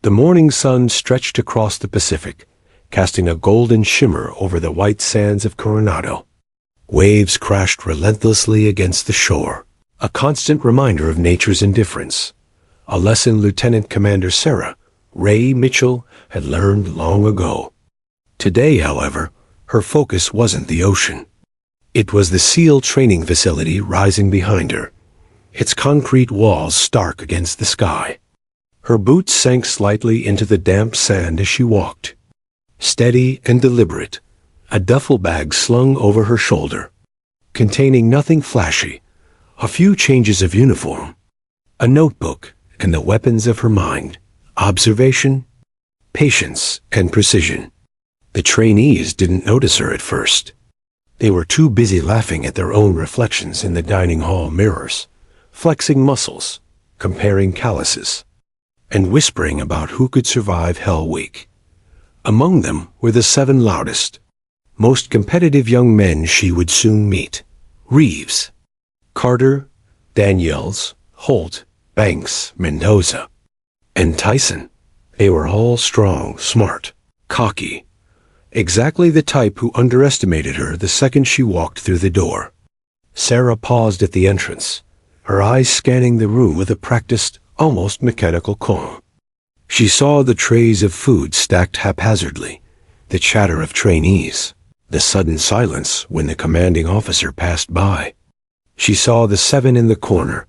The morning sun stretched across the Pacific, casting a golden shimmer over the white sands of Coronado. Waves crashed relentlessly against the shore, a constant reminder of nature's indifference, a lesson Lieutenant Commander Sarah Ray Mitchell had learned long ago. Today, however, her focus wasn't the ocean. It was the SEAL training facility rising behind her, its concrete walls stark against the sky. Her boots sank slightly into the damp sand as she walked. Steady and deliberate, a duffel bag slung over her shoulder, containing nothing flashy, a few changes of uniform, a notebook, and the weapons of her mind: observation, patience, and precision. The trainees didn't notice her at first. They were too busy laughing at their own reflections in the dining hall mirrors, flexing muscles, comparing calluses, and whispering about who could survive Hell Week. Among them were the 7 loudest, most competitive young men she would soon meet: Reeves, Carter, Daniels, Holt, Banks, Mendoza, and Tyson. They were all strong, smart, cocky, exactly the type who underestimated her the second she walked through the door. Sarah paused at the entrance, her eyes scanning the room with a practiced, almost mechanical calm. She saw the trays of food stacked haphazardly, the chatter of trainees, the sudden silence when the commanding officer passed by. She saw the 7 in the corner,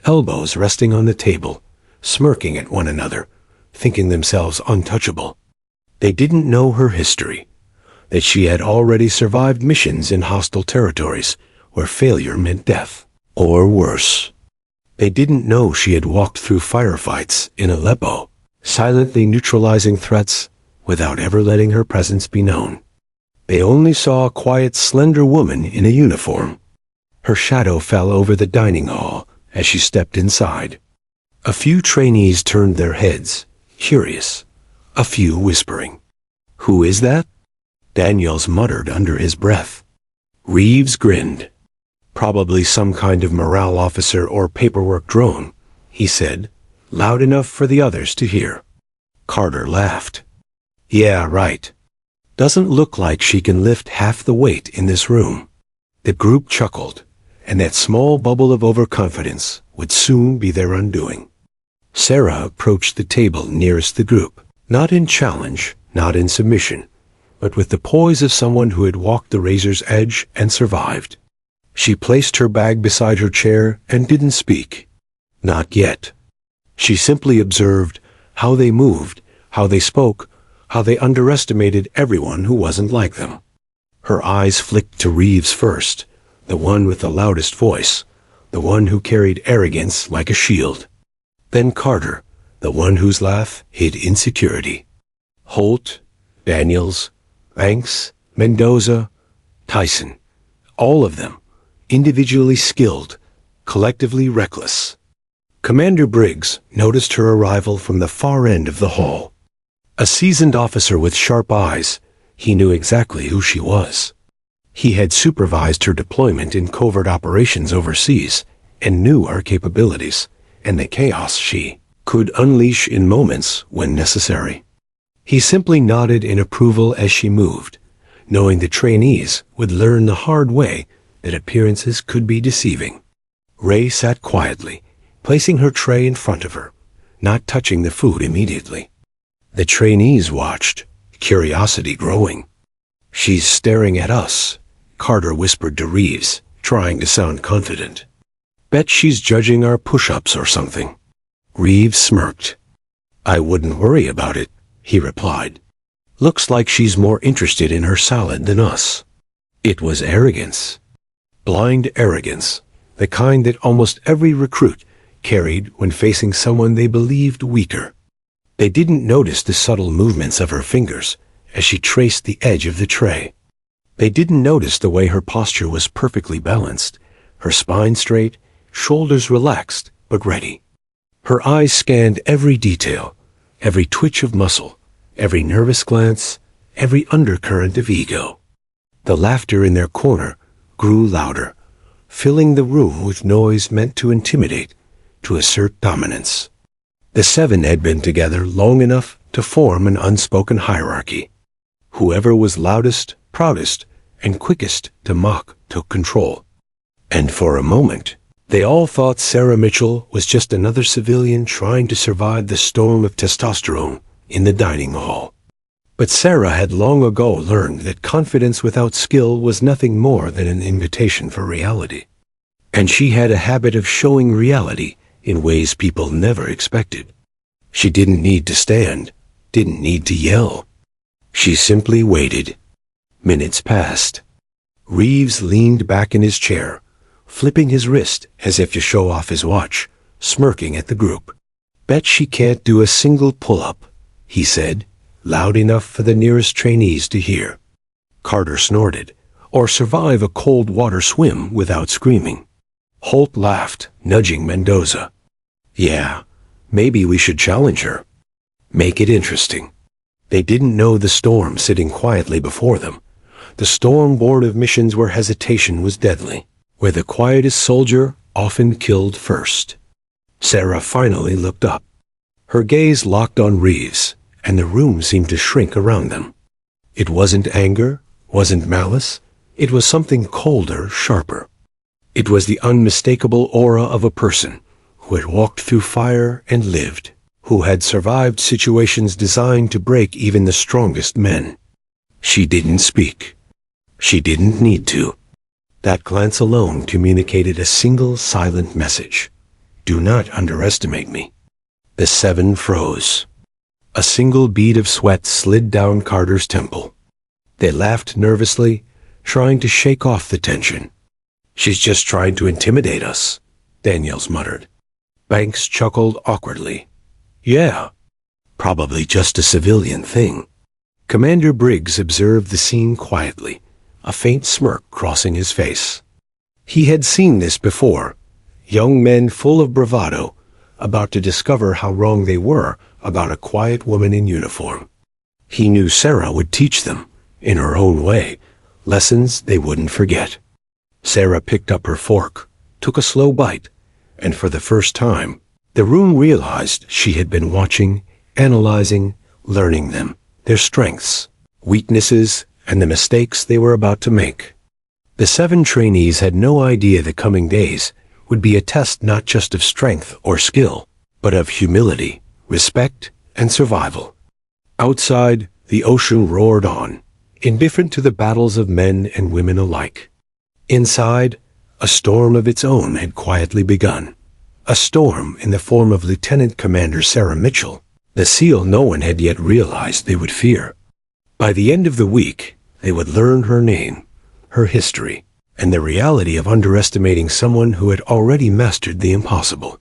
elbows resting on the table, smirking at one another, thinking themselves untouchable. They didn't know her history, that she had already survived missions in hostile territories where failure meant death, or worse. They didn't know she had walked through firefights in Aleppo, silently neutralizing threats without ever letting her presence be known. They only saw a quiet, slender woman in a uniform. Her shadow fell over the dining hall as she stepped inside. A few trainees turned their heads, curious, a few whispering. "Who is that?" Daniels muttered under his breath. Reeves grinned. "Probably some kind of morale officer or paperwork drone," he said, loud enough for the others to hear. Carter laughed. "Yeah, right. Doesn't look like she can lift half the weight in this room." The group chuckled, and that small bubble of overconfidence would soon be their undoing. Sarah approached the table nearest the group, not in challenge, not in submission, but with the poise of someone who had walked the razor's edge and survived. She placed her bag beside her chair and didn't speak. Not yet. She simply observed how they moved, how they spoke, how they underestimated everyone who wasn't like them. Her eyes flicked to Reeves first, the one with the loudest voice, the one who carried arrogance like a shield. Then Carter, the one whose laugh hid insecurity. Holt, Daniels, Banks, Mendoza, Tyson, all of them, individually skilled, collectively reckless. Commander Briggs noticed her arrival from the far end of the hall. A seasoned officer with sharp eyes, he knew exactly who she was. He had supervised her deployment in covert operations overseas and knew our capabilities and the chaos she could unleash in moments when necessary. He simply nodded in approval as she moved, knowing the trainees would learn the hard way that appearances could be deceiving. Ray sat quietly, placing her tray in front of her, not touching the food immediately. The trainees watched, curiosity growing. "She's staring at us," Carter whispered to Reeves, trying to sound confident. "Bet she's judging our push-ups or something." Reeves smirked. "I wouldn't worry about it," he replied. "Looks like she's more interested in her salad than us." It was arrogance. Blind arrogance, the kind that almost every recruit carried when facing someone they believed weaker. They didn't notice the subtle movements of her fingers as she traced the edge of the tray. They didn't notice the way her posture was perfectly balanced, her spine straight, shoulders relaxed but ready. Her eyes scanned every detail, every twitch of muscle, every nervous glance, every undercurrent of ego. The laughter in their corner grew louder, filling the room with noise meant to intimidate, to assert dominance. The seven had been together long enough to form an unspoken hierarchy. Whoever was loudest, proudest, and quickest to mock took control. And for a moment, they all thought Sarah Mitchell was just another civilian trying to survive the storm of testosterone in the dining hall. But Sarah had long ago learned that confidence without skill was nothing more than an invitation for reality. And she had a habit of showing reality in ways people never expected. She didn't need to stand, didn't need to yell. She simply waited. Minutes passed. Reeves leaned back in his chair, flipping his wrist as if to show off his watch, smirking at the group. "Bet she can't do a single pull-up," he said, loud enough for the nearest trainees to hear. Carter snorted, "Or survive a cold water swim without screaming." Holt laughed, nudging Mendoza. "Yeah, maybe we should challenge her. Make it interesting." They didn't know the storm sitting quietly before them. The storm board of missions where hesitation was deadly, where the quietest soldier often killed first. Sarah finally looked up. Her gaze locked on Reeves, and the room seemed to shrink around them. It wasn't anger, wasn't malice. It was something colder, sharper. It was the unmistakable aura of a person who had walked through fire and lived, who had survived situations designed to break even the strongest men. She didn't speak. She didn't need to. That glance alone communicated a single silent message. "Do not underestimate me." The seven froze. A single bead of sweat slid down Carter's temple. They laughed nervously, trying to shake off the tension. "She's just trying to intimidate us," Daniels muttered. Banks chuckled awkwardly. "Yeah, probably just a civilian thing." Commander Briggs observed the scene quietly, a faint smirk crossing his face. He had seen this before, young men full of bravado, about to discover how wrong they were about a quiet woman in uniform. He knew Sarah would teach them, in her own way, lessons they wouldn't forget. Sarah picked up her fork, took a slow bite, and for the first time, the room realized she had been watching, analyzing, learning them, their strengths, weaknesses, and the mistakes they were about to make. The seven trainees had no idea the coming days would be a test not just of strength or skill, but of humility, respect, and survival. Outside, the ocean roared on, indifferent to the battles of men and women alike. Inside, a storm of its own had quietly begun. A storm in the form of Lieutenant Commander Sarah Mitchell, the SEAL no one had yet realized they would fear. By the end of the week, they would learn her name, her history, and the reality of underestimating someone who had already mastered the impossible.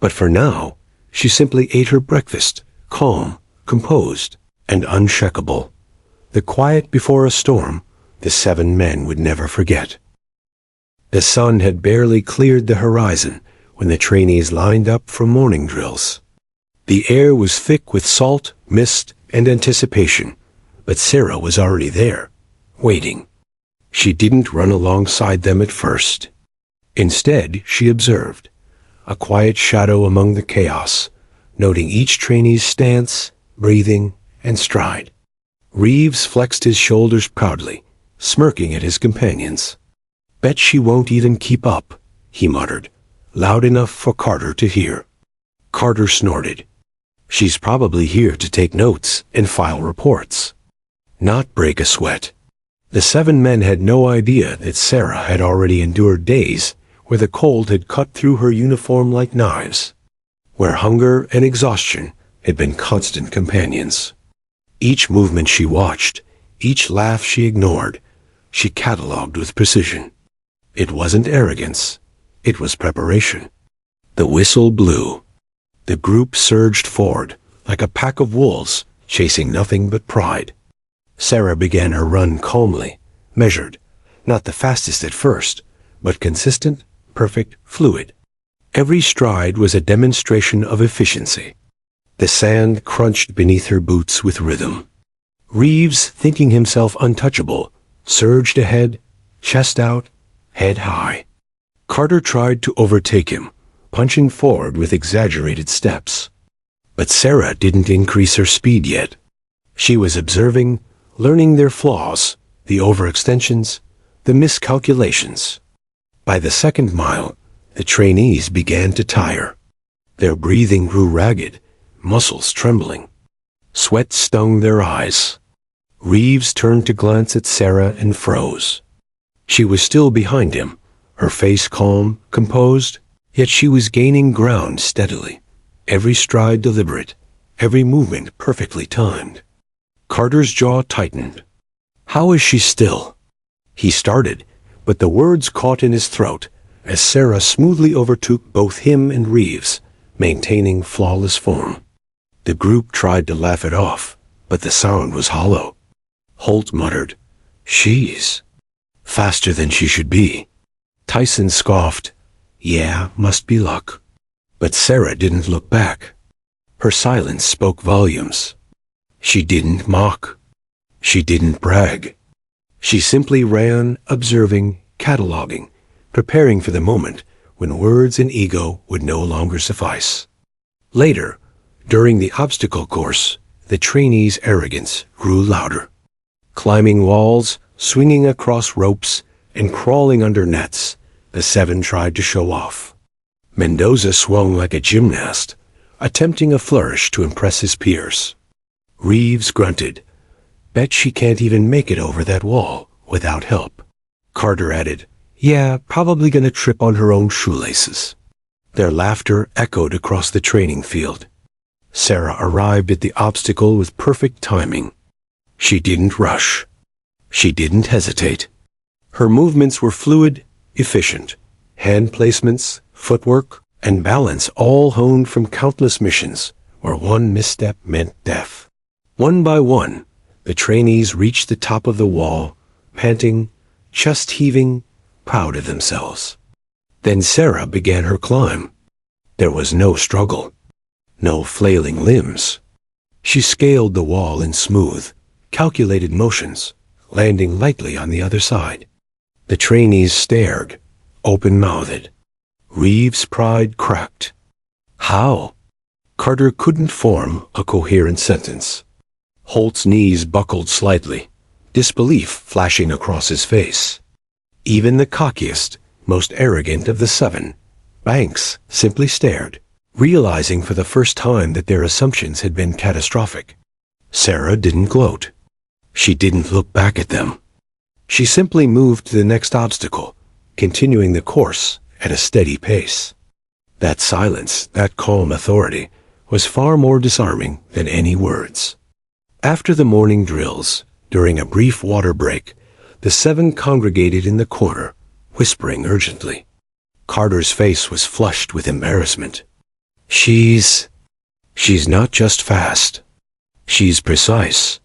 But for now, she simply ate her breakfast, calm, composed, and unshakable. The quiet before a storm the seven men would never forget. The sun had barely cleared the horizon when the trainees lined up for morning drills. The air was thick with salt, mist, and anticipation, but Sarah was already there, waiting. She didn't run alongside them at first. Instead, she observed, a quiet shadow among the chaos, noting each trainee's stance, breathing, and stride. Reeves flexed his shoulders proudly, smirking at his companions. "Bet she won't even keep up," he muttered, loud enough for Carter to hear. Carter snorted. "She's probably here to take notes and file reports, not break a sweat." The seven men had no idea that Sarah had already endured days where the cold had cut through her uniform like knives, where hunger and exhaustion had been constant companions. Each movement she watched, each laugh she ignored, she catalogued with precision. It wasn't arrogance, it was preparation. The whistle blew. The group surged forward, like a pack of wolves, chasing nothing but pride. Sarah began her run calmly, measured, not the fastest at first, but consistent, perfect, fluid. Every stride was a demonstration of efficiency. The sand crunched beneath her boots with rhythm. Reeves, thinking himself untouchable, surged ahead, chest out, head high. Carter tried to overtake him, punching forward with exaggerated steps. But Sarah didn't increase her speed yet. She was observing, learning their flaws, the overextensions, the miscalculations. By the second mile, the trainees began to tire. Their breathing grew ragged, muscles trembling. Sweat stung their eyes. Reeves turned to glance at Sarah and froze. She was still behind him, her face calm, composed, yet she was gaining ground steadily, every stride deliberate, every movement perfectly timed. Carter's jaw tightened. "How is she still?" He started, but the words caught in his throat as Sarah smoothly overtook both him and Reeves, maintaining flawless form. The group tried to laugh it off, but the sound was hollow. Holt muttered, "She's faster than she should be." Tyson scoffed, "Yeah, must be luck." But Sarah didn't look back. Her silence spoke volumes. She didn't mock. She didn't brag. She simply ran, observing, cataloging, preparing for the moment when words and ego would no longer suffice. Later, during the obstacle course, the trainees' arrogance grew louder. Climbing walls, swinging across ropes, and crawling under nets, the seven tried to show off. Mendoza swung like a gymnast, attempting a flourish to impress his peers. Reeves grunted, "Bet she can't even make it over that wall without help." Carter added, "Yeah, probably gonna trip on her own shoelaces." Their laughter echoed across the training field. Sarah arrived at the obstacle with perfect timing. She didn't rush. She didn't hesitate. Her movements were fluid, efficient. Hand placements, footwork, and balance all honed from countless missions where one misstep meant death. One by one, the trainees reached the top of the wall, panting, chest heaving, proud of themselves. Then Sarah began her climb. There was no struggle, no flailing limbs. She scaled the wall in smooth, calculated motions, landing lightly on the other side. The trainees stared, open-mouthed. Reeves' pride cracked. How? Carter couldn't form a coherent sentence. Holt's knees buckled slightly, disbelief flashing across his face. Even the cockiest, most arrogant of the seven, Banks, simply stared, realizing for the first time that their assumptions had been catastrophic. Sarah didn't gloat. She didn't look back at them. She simply moved to the next obstacle, continuing the course at a steady pace. That silence, that calm authority, was far more disarming than any words. After the morning drills, during a brief water break, the seven congregated in the corner, whispering urgently. Carter's face was flushed with embarrassment. She's not just fast. She's precise.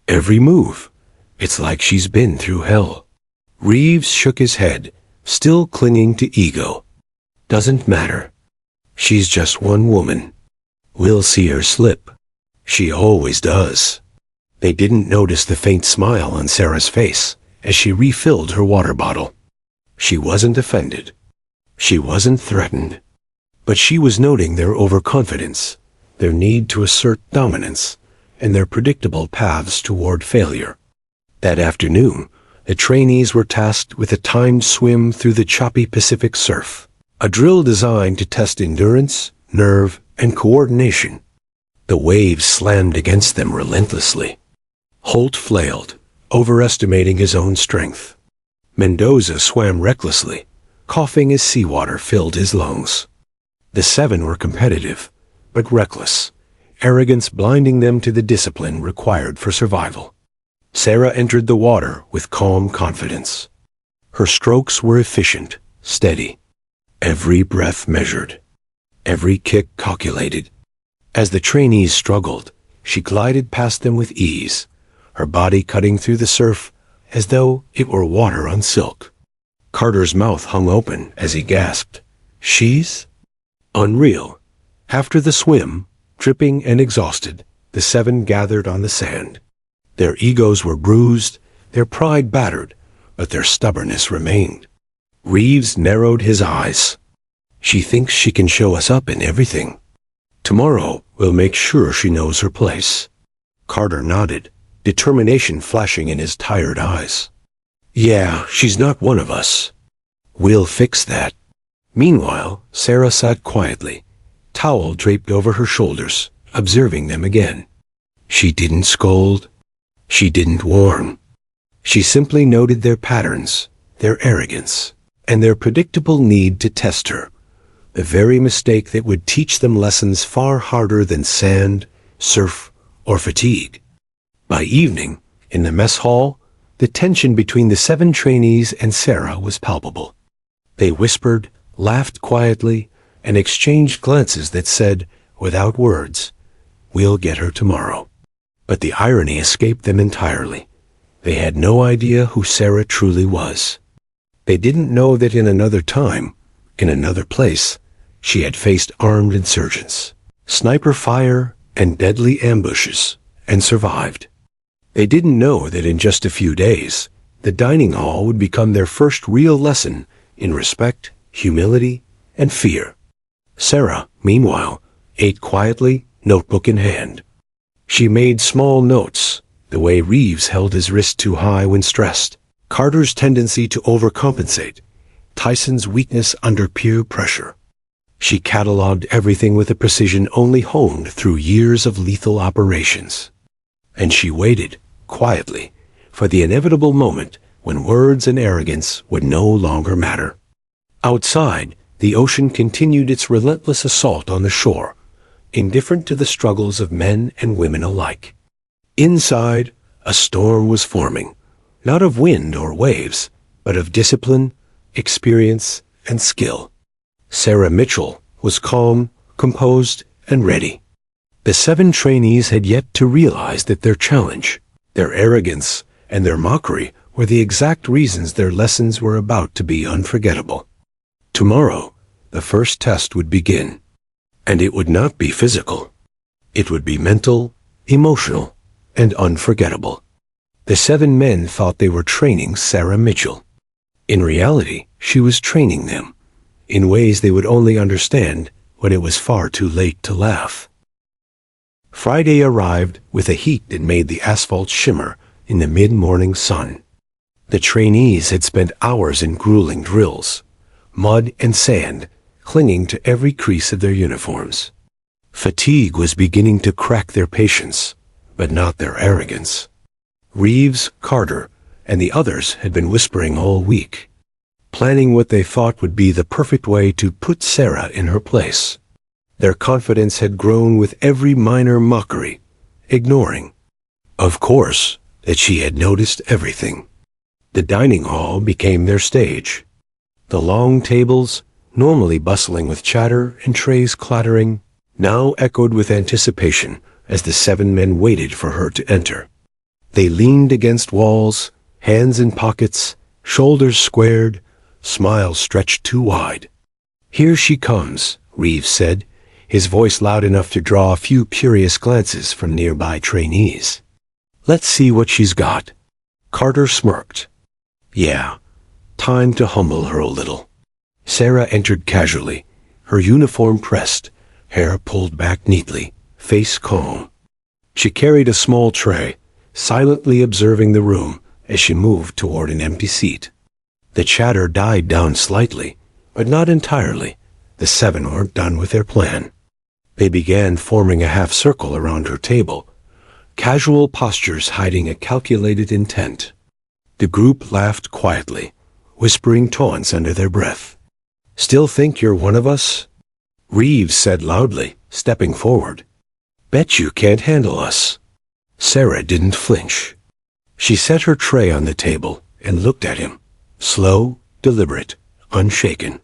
Every move. It's like she's been through hell. Reeves shook his head, still clinging to ego. Doesn't matter. She's just one woman. We'll see her slip. She always does. They didn't notice the faint smile on Sarah's face as she refilled her water bottle. She wasn't offended. She wasn't threatened. But she was noting their overconfidence, their need to assert dominance, and their predictable paths toward failure. That afternoon, the trainees were tasked with a timed swim through the choppy Pacific surf, a drill designed to test endurance, nerve, and coordination. The waves slammed against them relentlessly. Holt flailed, overestimating his own strength. Mendoza swam recklessly, coughing as seawater filled his lungs. The seven were competitive, but reckless, arrogance blinding them to the discipline required for survival. Sarah entered the water with calm confidence. Her strokes were efficient, steady. Every breath measured. Every kick calculated. As the trainees struggled, she glided past them with ease, her body cutting through the surf as though it were water on silk. Carter's mouth hung open as he gasped. She's unreal. After the swim, dripping and exhausted, the seven gathered on the sand. Their egos were bruised, their pride battered, but their stubbornness remained. Reeves narrowed his eyes. She thinks she can show us up in everything. Tomorrow, We'll make sure she knows her place." Carter nodded, determination flashing in his tired eyes. "Yeah, she's not one of us. We'll fix that." Meanwhile, Sarah sat quietly, towel draped over her shoulders, observing them again. She didn't scold. She didn't warn. She simply noted their patterns, their arrogance, and their predictable need to test her, the very mistake that would teach them lessons far harder than sand, surf, or fatigue. By evening, in the mess hall, the tension between the 7 trainees and Sarah was palpable. They whispered, laughed quietly, and exchanged glances that said, without words, "We'll get her tomorrow." But the irony escaped them entirely. They had no idea who Sarah truly was. They didn't know that in another time, in another place, she had faced armed insurgents, sniper fire, and deadly ambushes, and survived. They didn't know that in just a few days, the dining hall would become their first real lesson in respect, humility, and fear. Sarah, meanwhile, ate quietly, notebook in hand. She made small notes, the way Reeves held his wrist too high when stressed, Carter's tendency to overcompensate, Tyson's weakness under peer pressure. She cataloged everything with a precision only honed through years of lethal operations. And she waited, quietly, for the inevitable moment when words and arrogance would no longer matter. Outside, the ocean continued its relentless assault on the shore, indifferent to the struggles of men and women alike. Inside, a storm was forming, not of wind or waves, but of discipline, experience, and skill. Sarah Mitchell was calm, composed, and ready. The 7 trainees had yet to realize that their challenge, their arrogance, and their mockery were the exact reasons their lessons were about to be unforgettable. Tomorrow, the first test would begin, and it would not be physical. It would be mental, emotional, and unforgettable. The 7 men thought they were training Sarah Mitchell. In reality, she was training them, in ways they would only understand when it was far too late to laugh. Friday arrived with a heat that made the asphalt shimmer in the mid-morning sun. The trainees had spent hours in grueling drills, mud and sand clinging to every crease of their uniforms. Fatigue was beginning to crack their patience, but not their arrogance. Reeves, Carter, and the others had been whispering all week, planning what they thought would be the perfect way to put Sarah in her place. Their confidence had grown with every minor mockery, ignoring, of course, that she had noticed everything. The dining hall became their stage. The long tables, normally bustling with chatter and trays clattering, now echoed with anticipation as the 7 men waited for her to enter. They leaned against walls, hands in pockets, shoulders squared, smiles stretched too wide. "Here she comes," Reeves said, his voice loud enough to draw a few curious glances from nearby trainees. "Let's see what she's got." Carter smirked. Yeah, time to humble her a little. Sarah entered casually, her uniform pressed, hair pulled back neatly, face calm. She carried a small tray, silently observing the room as she moved toward an empty seat. The chatter died down slightly, but not entirely. The 7 weren't done with their plan. They began forming a half circle around her table, casual postures hiding a calculated intent. The group laughed quietly, whispering taunts under their breath. "Still think you're one of us?" Reeves said loudly, stepping forward. "Bet you can't handle us." Sarah didn't flinch. She set her tray on the table and looked at him, slow, deliberate, unshaken.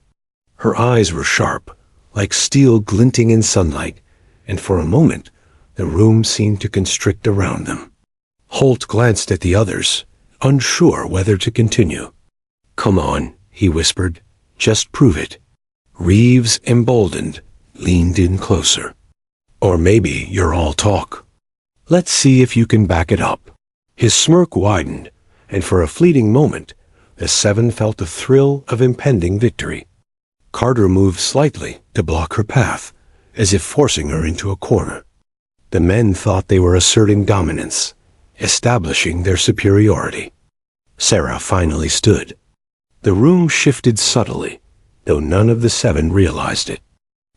Her eyes were sharp, like steel glinting in sunlight, and for a moment, the room seemed to constrict around them. Holt glanced at the others, unsure whether to continue. "Come on," he whispered. "Just prove it." Reeves, emboldened, leaned in closer. "Or maybe you're all talk. Let's see if you can back it up." His smirk widened, and for a fleeting moment, the 7 felt a thrill of impending victory. Carter moved slightly to block her path, as if forcing her into a corner. The men thought they were asserting dominance, establishing their superiority. Sarah finally stood. The room shifted subtly, though none of the 7 realized it.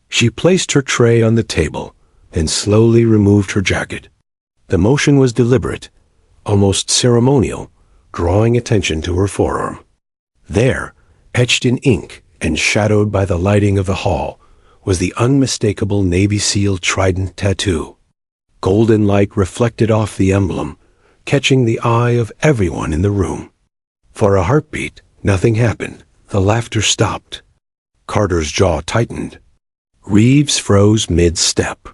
She placed her tray on the table, then slowly removed her jacket. The motion was deliberate, almost ceremonial, drawing attention to her forearm. There, etched in ink and shadowed by the lighting of the hall, was the unmistakable Navy SEAL trident tattoo. Golden light reflected off the emblem, catching the eye of everyone in the room. For a heartbeat, nothing happened. The laughter stopped. Carter's jaw tightened. Reeves froze mid-step.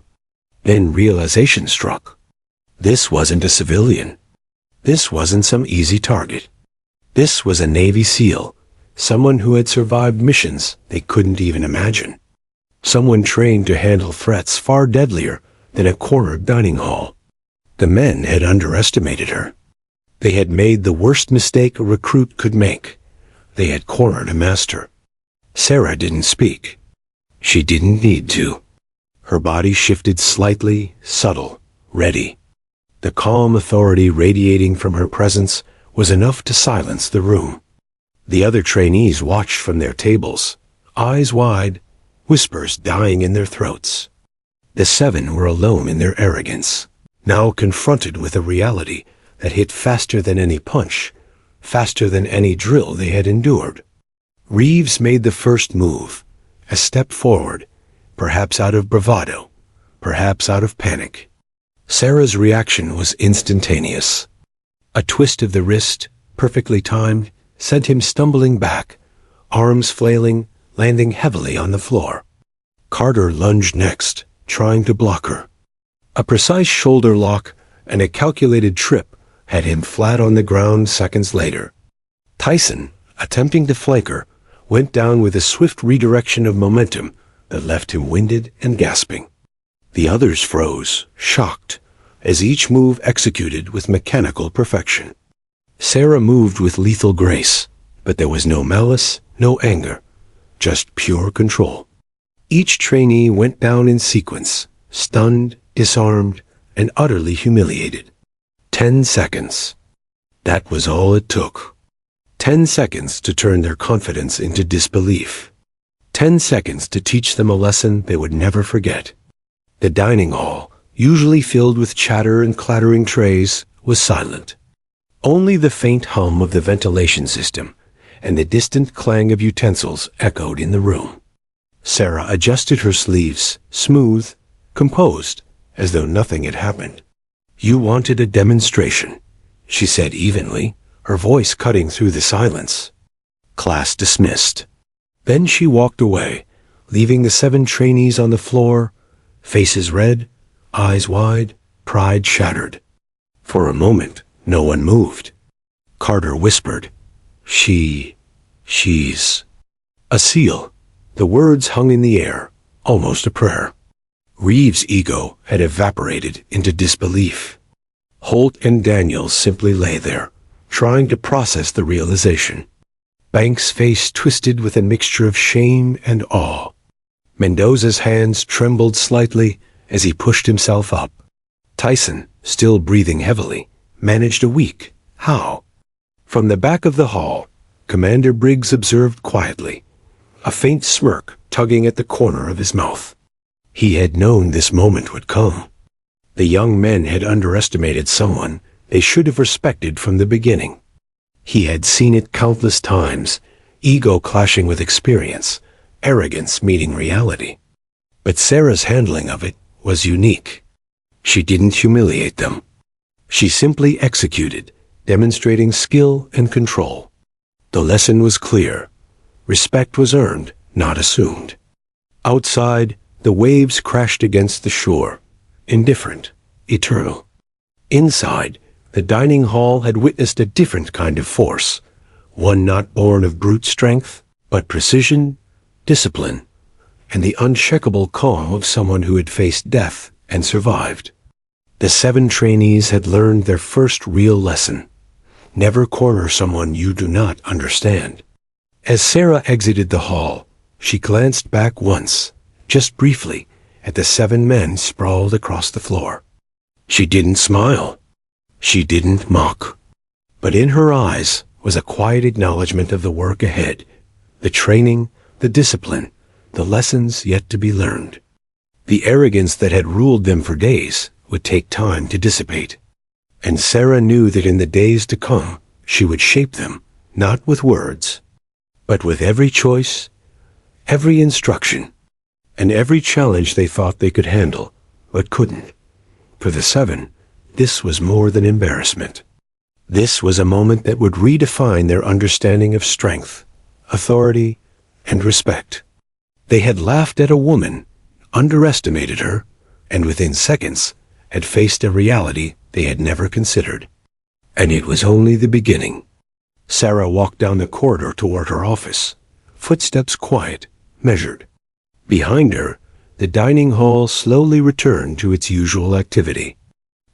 Then realization struck. This wasn't a civilian. This wasn't some easy target. This was a Navy SEAL, someone who had survived missions they couldn't even imagine. Someone trained to handle threats far deadlier than a cornered dining hall. The men had underestimated her. They had made the worst mistake a recruit could make. They had cornered a master. Sarah didn't speak. She didn't need to. Her body shifted slightly, subtle, ready. The calm authority radiating from her presence was enough to silence the room. The other trainees watched from their tables, eyes wide, whispers dying in their throats. The 7 were alone in their arrogance, now confronted with a reality that hit faster than any punch, faster than any drill they had endured. Reeves made the first move, a step forward, perhaps out of bravado, perhaps out of panic. Sarah's reaction was instantaneous. A twist of the wrist, perfectly timed, sent him stumbling back, arms flailing, landing heavily on the floor. Carter lunged next, trying to block her. A precise shoulder lock and a calculated trip had him flat on the ground seconds later. Tyson, attempting to flank her, went down with a swift redirection of momentum that left him winded and gasping. The others froze, shocked, as each move executed with mechanical perfection. Sarah moved with lethal grace, but there was no malice, no anger, just pure control. Each trainee went down in sequence, stunned, disarmed, and utterly humiliated. 10 seconds. That was all it took. 10 seconds to turn their confidence into disbelief. 10 seconds to teach them a lesson they would never forget. The dining hall, usually filled with chatter and clattering trays, was silent. Only the faint hum of the ventilation system and the distant clang of utensils echoed in the room. Sarah adjusted her sleeves, smooth, composed, as though nothing had happened. "You wanted a demonstration," she said evenly, her voice cutting through the silence. Class dismissed. Then she walked away, leaving the 7 trainees on the floor, faces red, eyes wide, pride shattered. For a moment, no one moved. Carter whispered, She's a SEAL." The words hung in the air, almost a prayer. Reeves' ego had evaporated into disbelief. Holt and Daniels simply lay there, trying to process the realization. Banks' face twisted with a mixture of shame and awe. Mendoza's hands trembled slightly as he pushed himself up. Tyson, still breathing heavily, managed a weak "How?" From the back of the hall, Commander Briggs observed quietly, a faint smirk tugging at the corner of his mouth. He had known this moment would come. The young men had underestimated someone they should have respected from the beginning. He had seen it countless times, ego clashing with experience, arrogance meeting reality. But Sarah's handling of it was unique. She didn't humiliate them. She simply executed, demonstrating skill and control. The lesson was clear. Respect was earned, not assumed. Outside, the waves crashed against the shore, indifferent, eternal. Inside, the dining hall had witnessed a different kind of force, one not born of brute strength, but precision, discipline, and the unshakable calm of someone who had faced death and survived. The 7 trainees had learned their first real lesson. Never corner someone you do not understand. As Sarah exited the hall, she glanced back once, just briefly, at the 7 men sprawled across the floor. She didn't smile. She didn't mock. But in her eyes was a quiet acknowledgement of the work ahead, the training, the discipline, the lessons yet to be learned. The arrogance that had ruled them for days would take time to dissipate. And Sarah knew that in the days to come, she would shape them, not with words, but with every choice, every instruction, and every challenge they thought they could handle, but couldn't. For the 7, this was more than embarrassment. This was a moment that would redefine their understanding of strength, authority, and respect. They had laughed at a woman, underestimated her, and within seconds had faced a reality they had never considered. And it was only the beginning. Sarah walked down the corridor toward her office, footsteps quiet, measured. Behind her, the dining hall slowly returned to its usual activity.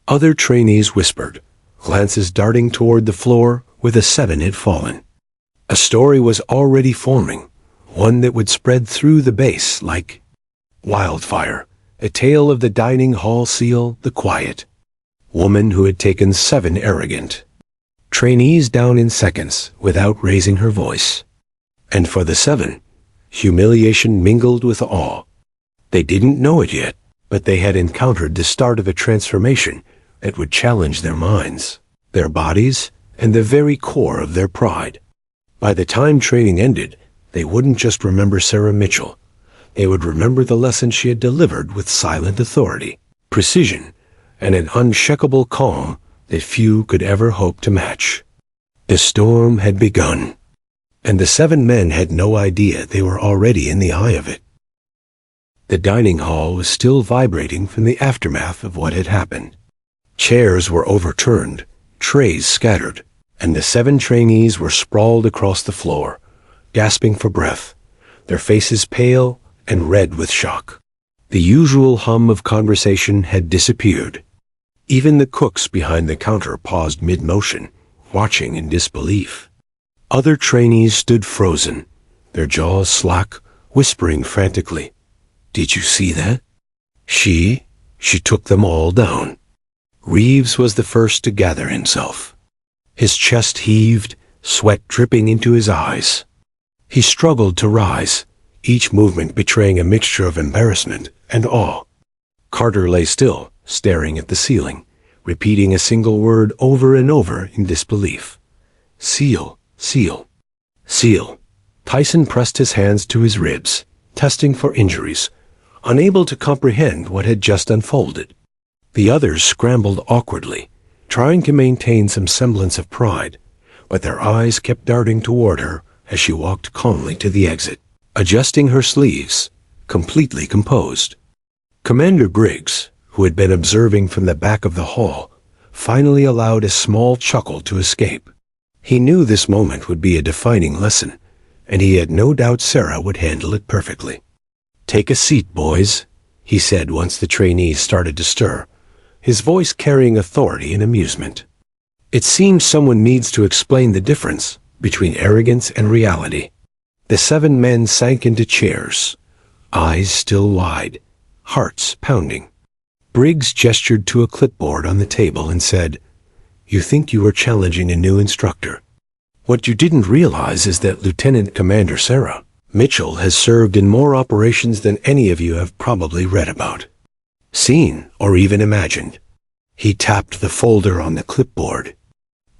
Other trainees whispered, glances darting toward the floor where the 7 had fallen. A story was already forming, one that would spread through the base like wildfire, a tale of the dining hall seal, the quiet woman who had taken 7 arrogant trainees down in seconds without raising her voice. And for the 7, humiliation mingled with awe. They didn't know it yet, but they had encountered the start of a transformation that would challenge their minds, their bodies, and the very core of their pride. By the time training ended, they wouldn't just remember Sarah Mitchell. They would remember the lesson she had delivered with silent authority, precision, and an unshakable calm that few could ever hope to match. The storm had begun, and the 7 men had no idea they were already in the eye of it. The dining hall was still vibrating from the aftermath of what had happened. Chairs were overturned, trays scattered, and the 7 trainees were sprawled across the floor, gasping for breath, their faces pale and red with shock. The usual hum of conversation had disappeared. Even the cooks behind the counter paused mid-motion, watching in disbelief. Other trainees stood frozen, their jaws slack, whispering frantically, "Did you see that? She took them all down." Reeves was the first to gather himself. His chest heaved, sweat dripping into his eyes. He struggled to rise, each movement betraying a mixture of embarrassment and awe. Carter lay still, staring at the ceiling, repeating a single word over and over in disbelief. "Seal, seal, seal." Tyson pressed his hands to his ribs, testing for injuries, unable to comprehend what had just unfolded. The others scrambled awkwardly, trying to maintain some semblance of pride, but their eyes kept darting toward her as she walked calmly to the exit, adjusting her sleeves, completely composed. Commander Briggs, who had been observing from the back of the hall, finally allowed a small chuckle to escape. He knew this moment would be a defining lesson, and he had no doubt Sarah would handle it perfectly. "Take a seat, boys," he said once the trainees started to stir, his voice carrying authority and amusement. It seems someone needs to explain the difference between arrogance and reality. The 7 men sank into chairs, eyes still wide, hearts pounding. Briggs gestured to a clipboard on the table and said, "You think you are challenging a new instructor. What you didn't realize is that Lieutenant Commander Sarah Mitchell has served in more operations than any of you have probably read about, seen, or even imagined." He tapped the folder on the clipboard,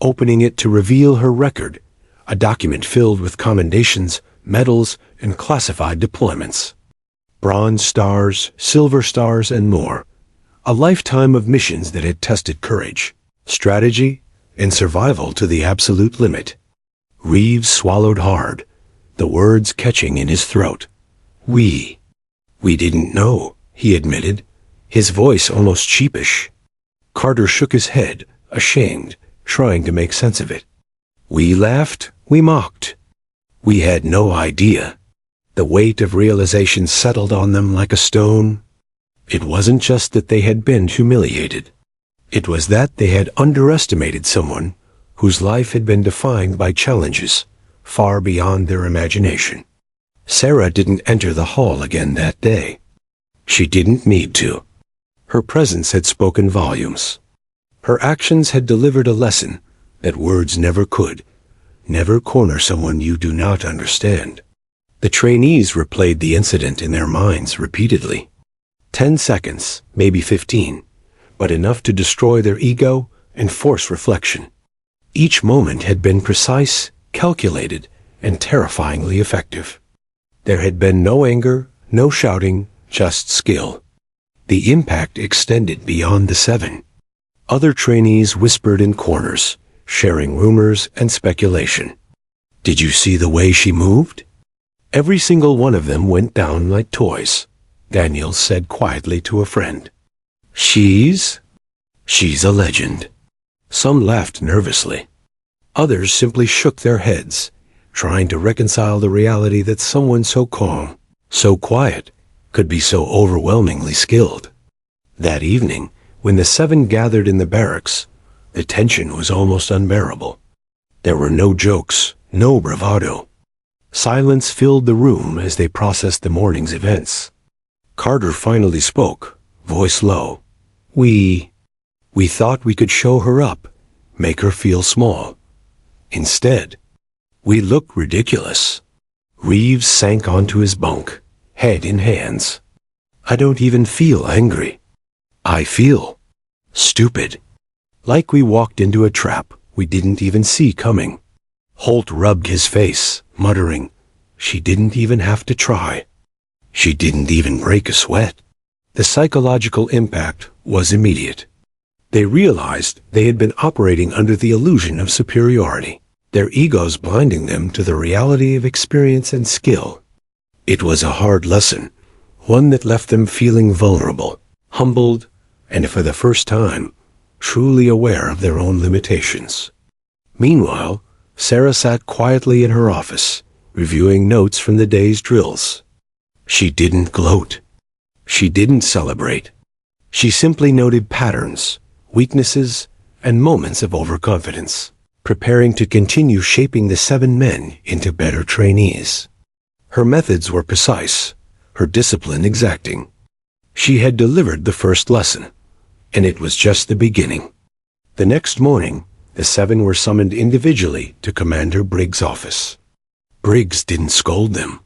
opening it to reveal her record, a document filled with commendations, medals, and classified deployments. Bronze stars, silver stars, and more. A lifetime of missions that had tested courage, strategy, and survival to the absolute limit. Reeves swallowed hard, the words catching in his throat. We didn't know," he admitted, his voice almost sheepish. Carter shook his head, ashamed, trying to make sense of it. "We laughed, we mocked. We had no idea." The weight of realization settled on them like a stone. It wasn't just that they had been humiliated. It was that they had underestimated someone whose life had been defined by challenges far beyond their imagination. Sarah didn't enter the hall again that day. She didn't need to. Her presence had spoken volumes. Her actions had delivered a lesson that words never could. Never corner someone you do not understand. The trainees replayed the incident in their minds repeatedly. 10 seconds, maybe 15, but enough to destroy their ego and force reflection. Each moment had been precise, calculated, and terrifyingly effective. There had been no anger, no shouting, just skill. The impact extended beyond the 7. Other trainees whispered in corners, sharing rumors and speculation. Did you see the way she moved? Every single one of them went down like toys, Daniel said quietly to a friend. She's a legend. Some laughed nervously. Others simply shook their heads, trying to reconcile the reality that someone so calm, so quiet, could be so overwhelmingly skilled. That evening, when the 7 gathered in the barracks, the tension was almost unbearable. There were no jokes, no bravado. Silence filled the room as they processed the morning's events. Carter finally spoke, voice low. We thought we could show her up, make her feel small. Instead, we looked ridiculous. Reeves sank onto his bunk, head in hands. I don't even feel angry. I feel stupid. Like we walked into a trap we didn't even see coming. Holt rubbed his face, muttering, she didn't even have to try. She didn't even break a sweat. The psychological impact was immediate. They realized they had been operating under the illusion of superiority, their egos blinding them to the reality of experience and skill. It was a hard lesson, one that left them feeling vulnerable, humbled, and for the first time, truly aware of their own limitations. Meanwhile, Sarah sat quietly in her office, reviewing notes from the day's drills. She didn't gloat. She didn't celebrate. She simply noted patterns, weaknesses, and moments of overconfidence, preparing to continue shaping the 7 men into better trainees. Her methods were precise, her discipline exacting. She had delivered the first lesson, and it was just the beginning. The next morning, the 7 were summoned individually to Commander Briggs' office. Briggs didn't scold them.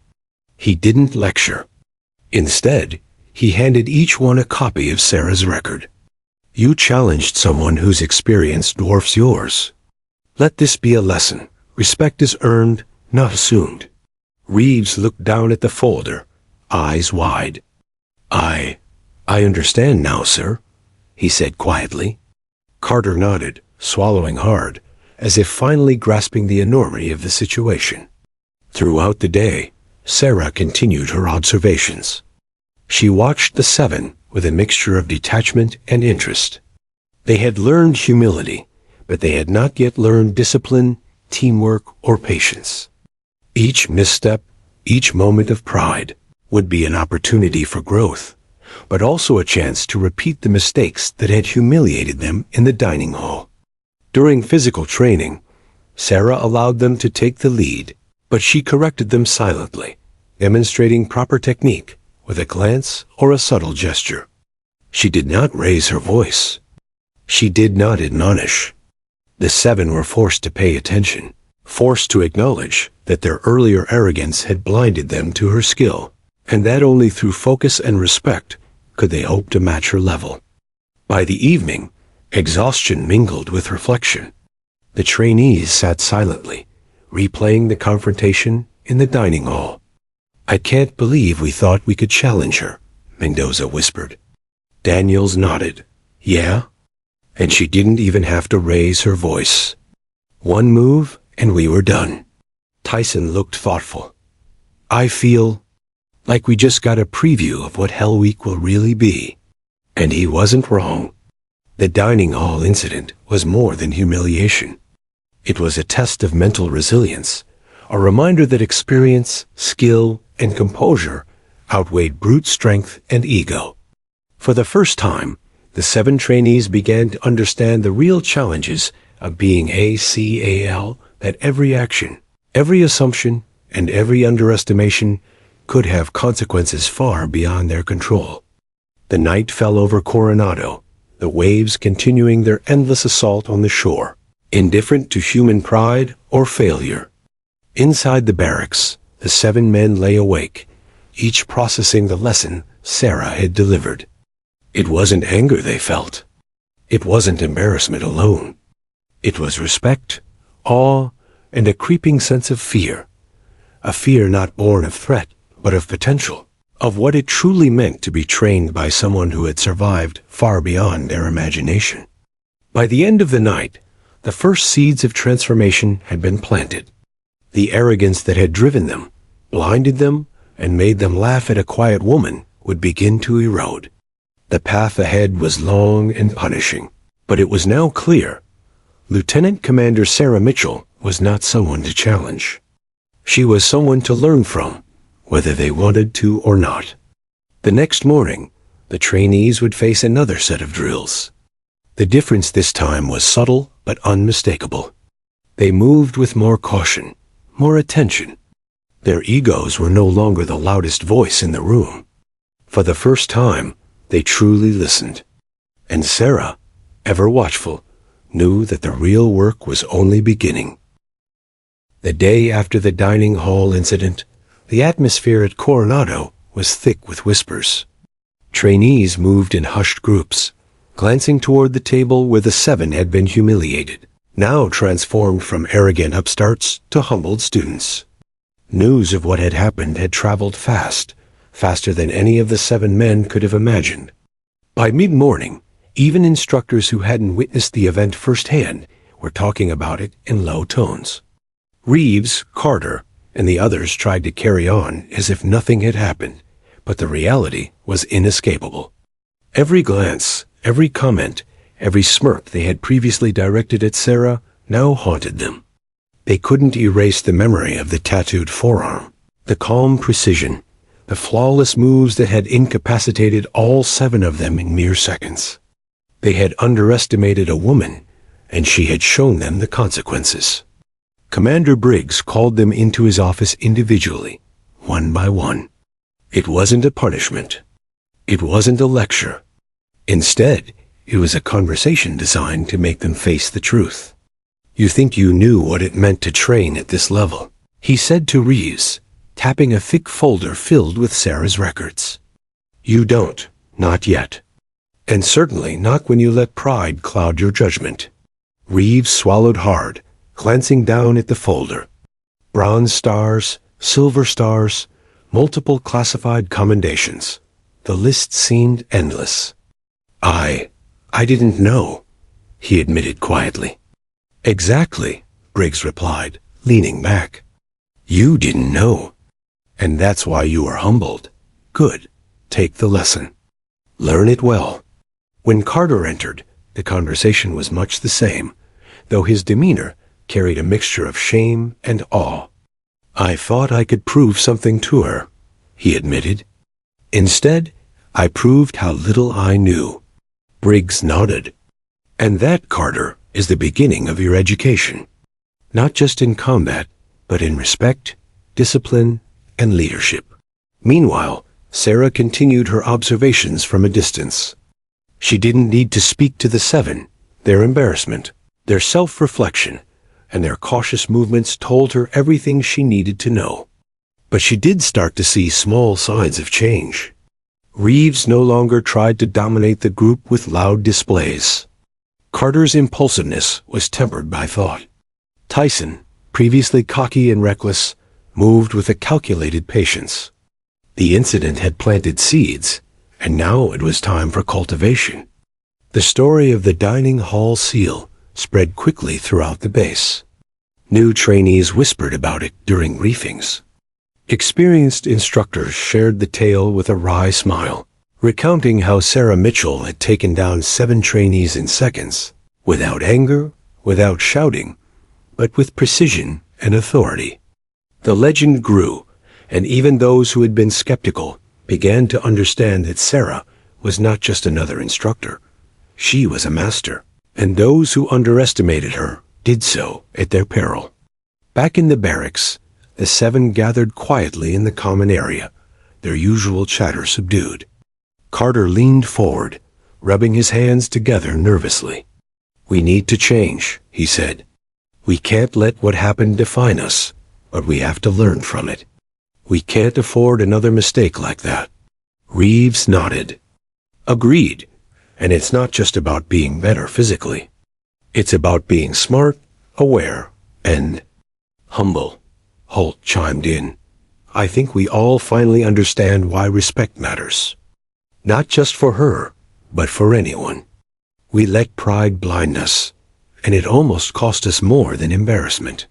He didn't lecture. Instead, he handed each one a copy of Sarah's record. You challenged someone whose experience dwarfs yours. Let this be a lesson. Respect is earned, not assumed. Reeves looked down at the folder, eyes wide. I understand now, sir, he said quietly. Carter nodded, swallowing hard, as if finally grasping the enormity of the situation. Throughout the day, Sarah continued her observations. She watched the 7 with a mixture of detachment and interest. They had learned humility, but they had not yet learned discipline, teamwork, or patience. Each misstep, each moment of pride, would be an opportunity for growth, but also a chance to repeat the mistakes that had humiliated them in the dining hall. During physical training, Sarah allowed them to take the lead, but she corrected them silently, demonstrating proper technique with a glance or a subtle gesture. She did not raise her voice. She did not admonish. The 7 were forced to pay attention, forced to acknowledge that their earlier arrogance had blinded them to her skill, and that only through focus and respect could they hope to match her level. By the evening, exhaustion mingled with reflection. The trainees sat silently, replaying the confrontation in the dining hall. I can't believe we thought we could challenge her, Mendoza whispered. Daniels nodded. Yeah? And she didn't even have to raise her voice. One move, and we were done. Tyson looked thoughtful. I feel like we just got a preview of what Hell Week will really be. And he wasn't wrong. The dining hall incident was more than humiliation. It was a test of mental resilience, a reminder that experience, skill, and composure outweighed brute strength and ego. For the first time, the 7 trainees began to understand the real challenges of being ACAL, that every action, every assumption, and every underestimation could have consequences far beyond their control. The night fell over Coronado, the waves continuing their endless assault on the shore, indifferent to human pride or failure. Inside the barracks, the 7 men lay awake, each processing the lesson Sarah had delivered. It wasn't anger they felt. It wasn't embarrassment alone. It was respect, awe, and a creeping sense of fear. A fear not born of threat, but of potential, of what it truly meant to be trained by someone who had survived far beyond their imagination. By the end of the night, the first seeds of transformation had been planted. The arrogance that had driven them, blinded them, and made them laugh at a quiet woman would begin to erode. The path ahead was long and punishing, but it was now clear. Lieutenant Commander Sarah Mitchell was not someone to challenge. She was someone to learn from, whether they wanted to or not. The next morning, the trainees would face another set of drills. The difference this time was subtle but unmistakable. They moved with more caution, more attention. Their egos were no longer the loudest voice in the room. For the first time, they truly listened. And Sarah, ever watchful, knew that the real work was only beginning. The day after the dining hall incident, the atmosphere at Coronado was thick with whispers. Trainees moved in hushed groups, glancing toward the table where the 7 had been humiliated, now transformed from arrogant upstarts to humbled students. News of what had happened had traveled fast, faster than any of the 7 men could have imagined. By mid-morning, even instructors who hadn't witnessed the event firsthand were talking about it in low tones. Reeves, Carter, and the others tried to carry on as if nothing had happened, but the reality was inescapable. Every glance, every comment, every smirk they had previously directed at Sarah now haunted them. They couldn't erase the memory of the tattooed forearm, the calm precision, the flawless moves that had incapacitated all 7 of them in mere seconds. They had underestimated a woman, and she had shown them the consequences. Commander Briggs called them into his office individually, one by one. It wasn't a punishment. It wasn't a lecture. Instead, it was a conversation designed to make them face the truth. "You think you knew what it meant to train at this level," he said to Reeves, tapping a thick folder filled with Sarah's records. "You don't, not yet. And certainly not when you let pride cloud your judgment." Reeves swallowed hard, glancing down at the folder. Bronze stars, silver stars, multiple classified commendations. The list seemed endless. I didn't know," he admitted quietly. "Exactly," Briggs replied, leaning back. "You didn't know. And that's why you are humbled. Good. Take the lesson. Learn it well." When Carter entered, the conversation was much the same, though his demeanor carried a mixture of shame and awe. "I thought I could prove something to her," he admitted. "Instead, I proved how little I knew." Briggs nodded. "And that, Carter, is the beginning of your education. Not just in combat, but in respect, discipline, and leadership." Meanwhile, Sarah continued her observations from a distance. She didn't need to speak to the 7. Their embarrassment, their self-reflection, and their cautious movements told her everything she needed to know. But she did start to see small signs of change. Reeves no longer tried to dominate the group with loud displays. Carter's impulsiveness was tempered by thought. Tyson, previously cocky and reckless, moved with a calculated patience. The incident had planted seeds, and now it was time for cultivation. The story of the dining hall seal spread quickly throughout the base. New trainees whispered about it during briefings. Experienced instructors shared the tale with a wry smile, recounting how Sarah Mitchell had taken down 7 trainees in seconds, without anger, without shouting, but with precision and authority. The legend grew, and even those who had been skeptical began to understand that Sarah was not just another instructor. She was a master, and those who underestimated her did so at their peril. Back in the barracks, the 7 gathered quietly in the common area, their usual chatter subdued. Carter leaned forward, rubbing his hands together nervously. "We need to change," he said. "We can't let what happened define us, but we have to learn from it. We can't afford another mistake like that." Reeves nodded. "Agreed. And it's not just about being better physically. It's about being smart, aware, and humble," Holt chimed in. "I think we all finally understand why respect matters. Not just for her, but for anyone. We let pride blind us, and it almost cost us more than embarrassment."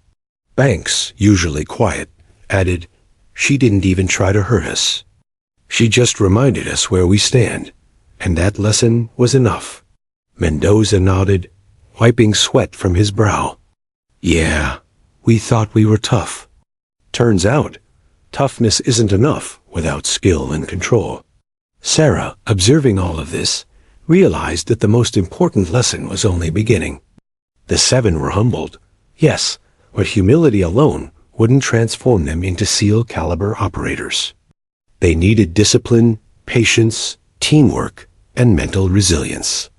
Banks, usually quiet, added, "She didn't even try to hurt us. She just reminded us where we stand, and that lesson was enough." Mendoza nodded, wiping sweat from his brow. "Yeah, we thought we were tough. Turns out, toughness isn't enough without skill and control." Sarah, observing all of this, realized that the most important lesson was only beginning. The 7 were humbled, yes, but humility alone wouldn't transform them into SEAL-caliber operators. They needed discipline, patience, teamwork, and mental resilience.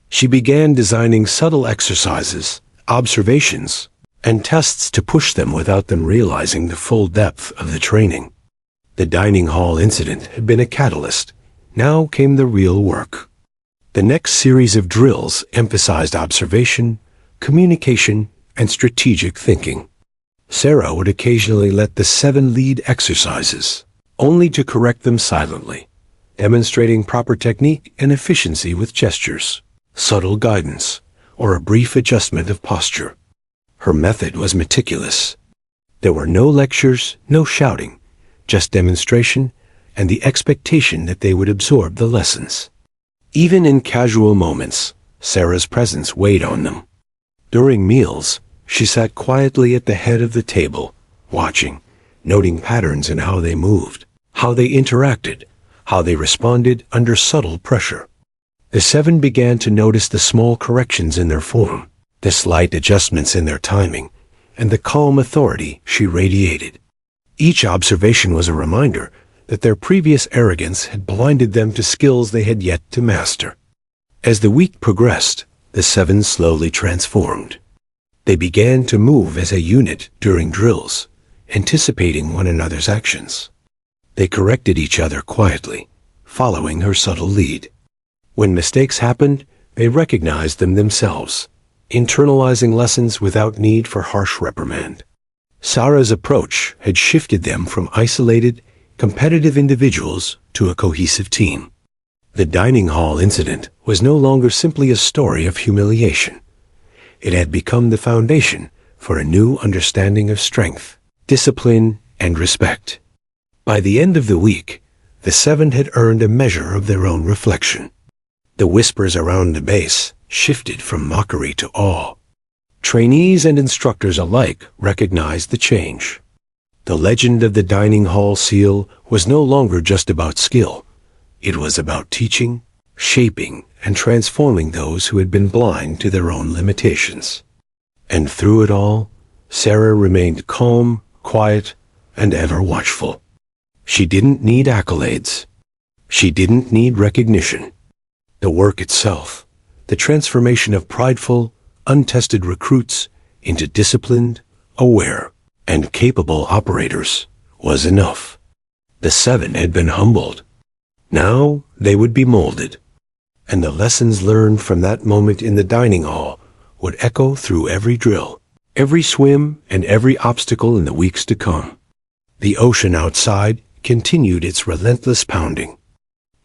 She began designing subtle exercises, observations, and tests to push them without them realizing the full depth of the training. The dining hall incident had been a catalyst. Now came the real work. The next series of drills emphasized observation, communication, and strategic thinking. Sarah would occasionally let the 7 lead exercises, only to correct them silently, demonstrating proper technique and efficiency with gestures, subtle guidance, or a brief adjustment of posture. Her method was meticulous. There were no lectures, no shouting, just demonstration and the expectation that they would absorb the lessons. Even in casual moments, Sarah's presence weighed on them. During meals, she sat quietly at the head of the table, watching, noting patterns in how they moved, how they interacted, how they responded under subtle pressure. The 7 began to notice the small corrections in their form, the slight adjustments in their timing, and the calm authority she radiated. Each observation was a reminder that their previous arrogance had blinded them to skills they had yet to master. As the week progressed, the 7 slowly transformed. They began to move as a unit during drills, anticipating one another's actions. They corrected each other quietly, following her subtle lead. When mistakes happened, they recognized them themselves, internalizing lessons without need for harsh reprimand. Sarah's approach had shifted them from isolated, competitive individuals to a cohesive team. The dining hall incident was no longer simply a story of humiliation. It had become the foundation for a new understanding of strength, discipline, and respect. By the end of the week, the 7 had earned a measure of their own reflection. The whispers around the base shifted from mockery to awe. Trainees and instructors alike recognized the change. The legend of the dining hall SEAL was no longer just about skill. It was about teaching, shaping, and transforming those who had been blind to their own limitations. And through it all, Sarah remained calm, quiet, and ever watchful. She didn't need accolades. She didn't need recognition. The work itself, the transformation of prideful, untested recruits into disciplined, aware, and capable operators, was enough. The 7 had been humbled. Now they would be molded, and the lessons learned from that moment in the dining hall would echo through every drill, every swim, and every obstacle in the weeks to come. The ocean outside continued its relentless pounding,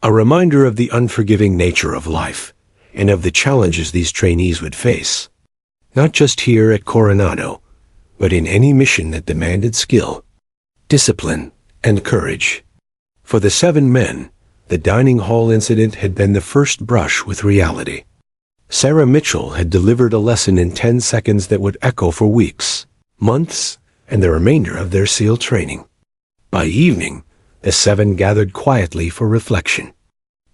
a reminder of the unforgiving nature of life and of the challenges these trainees would face, not just here at Coronado, but in any mission that demanded skill, discipline, and courage. For the 7 men, the dining hall incident had been the first brush with reality. Sarah Mitchell had delivered a lesson in 10 seconds that would echo for weeks, months, and the remainder of their SEAL training. By evening, the 7 gathered quietly for reflection.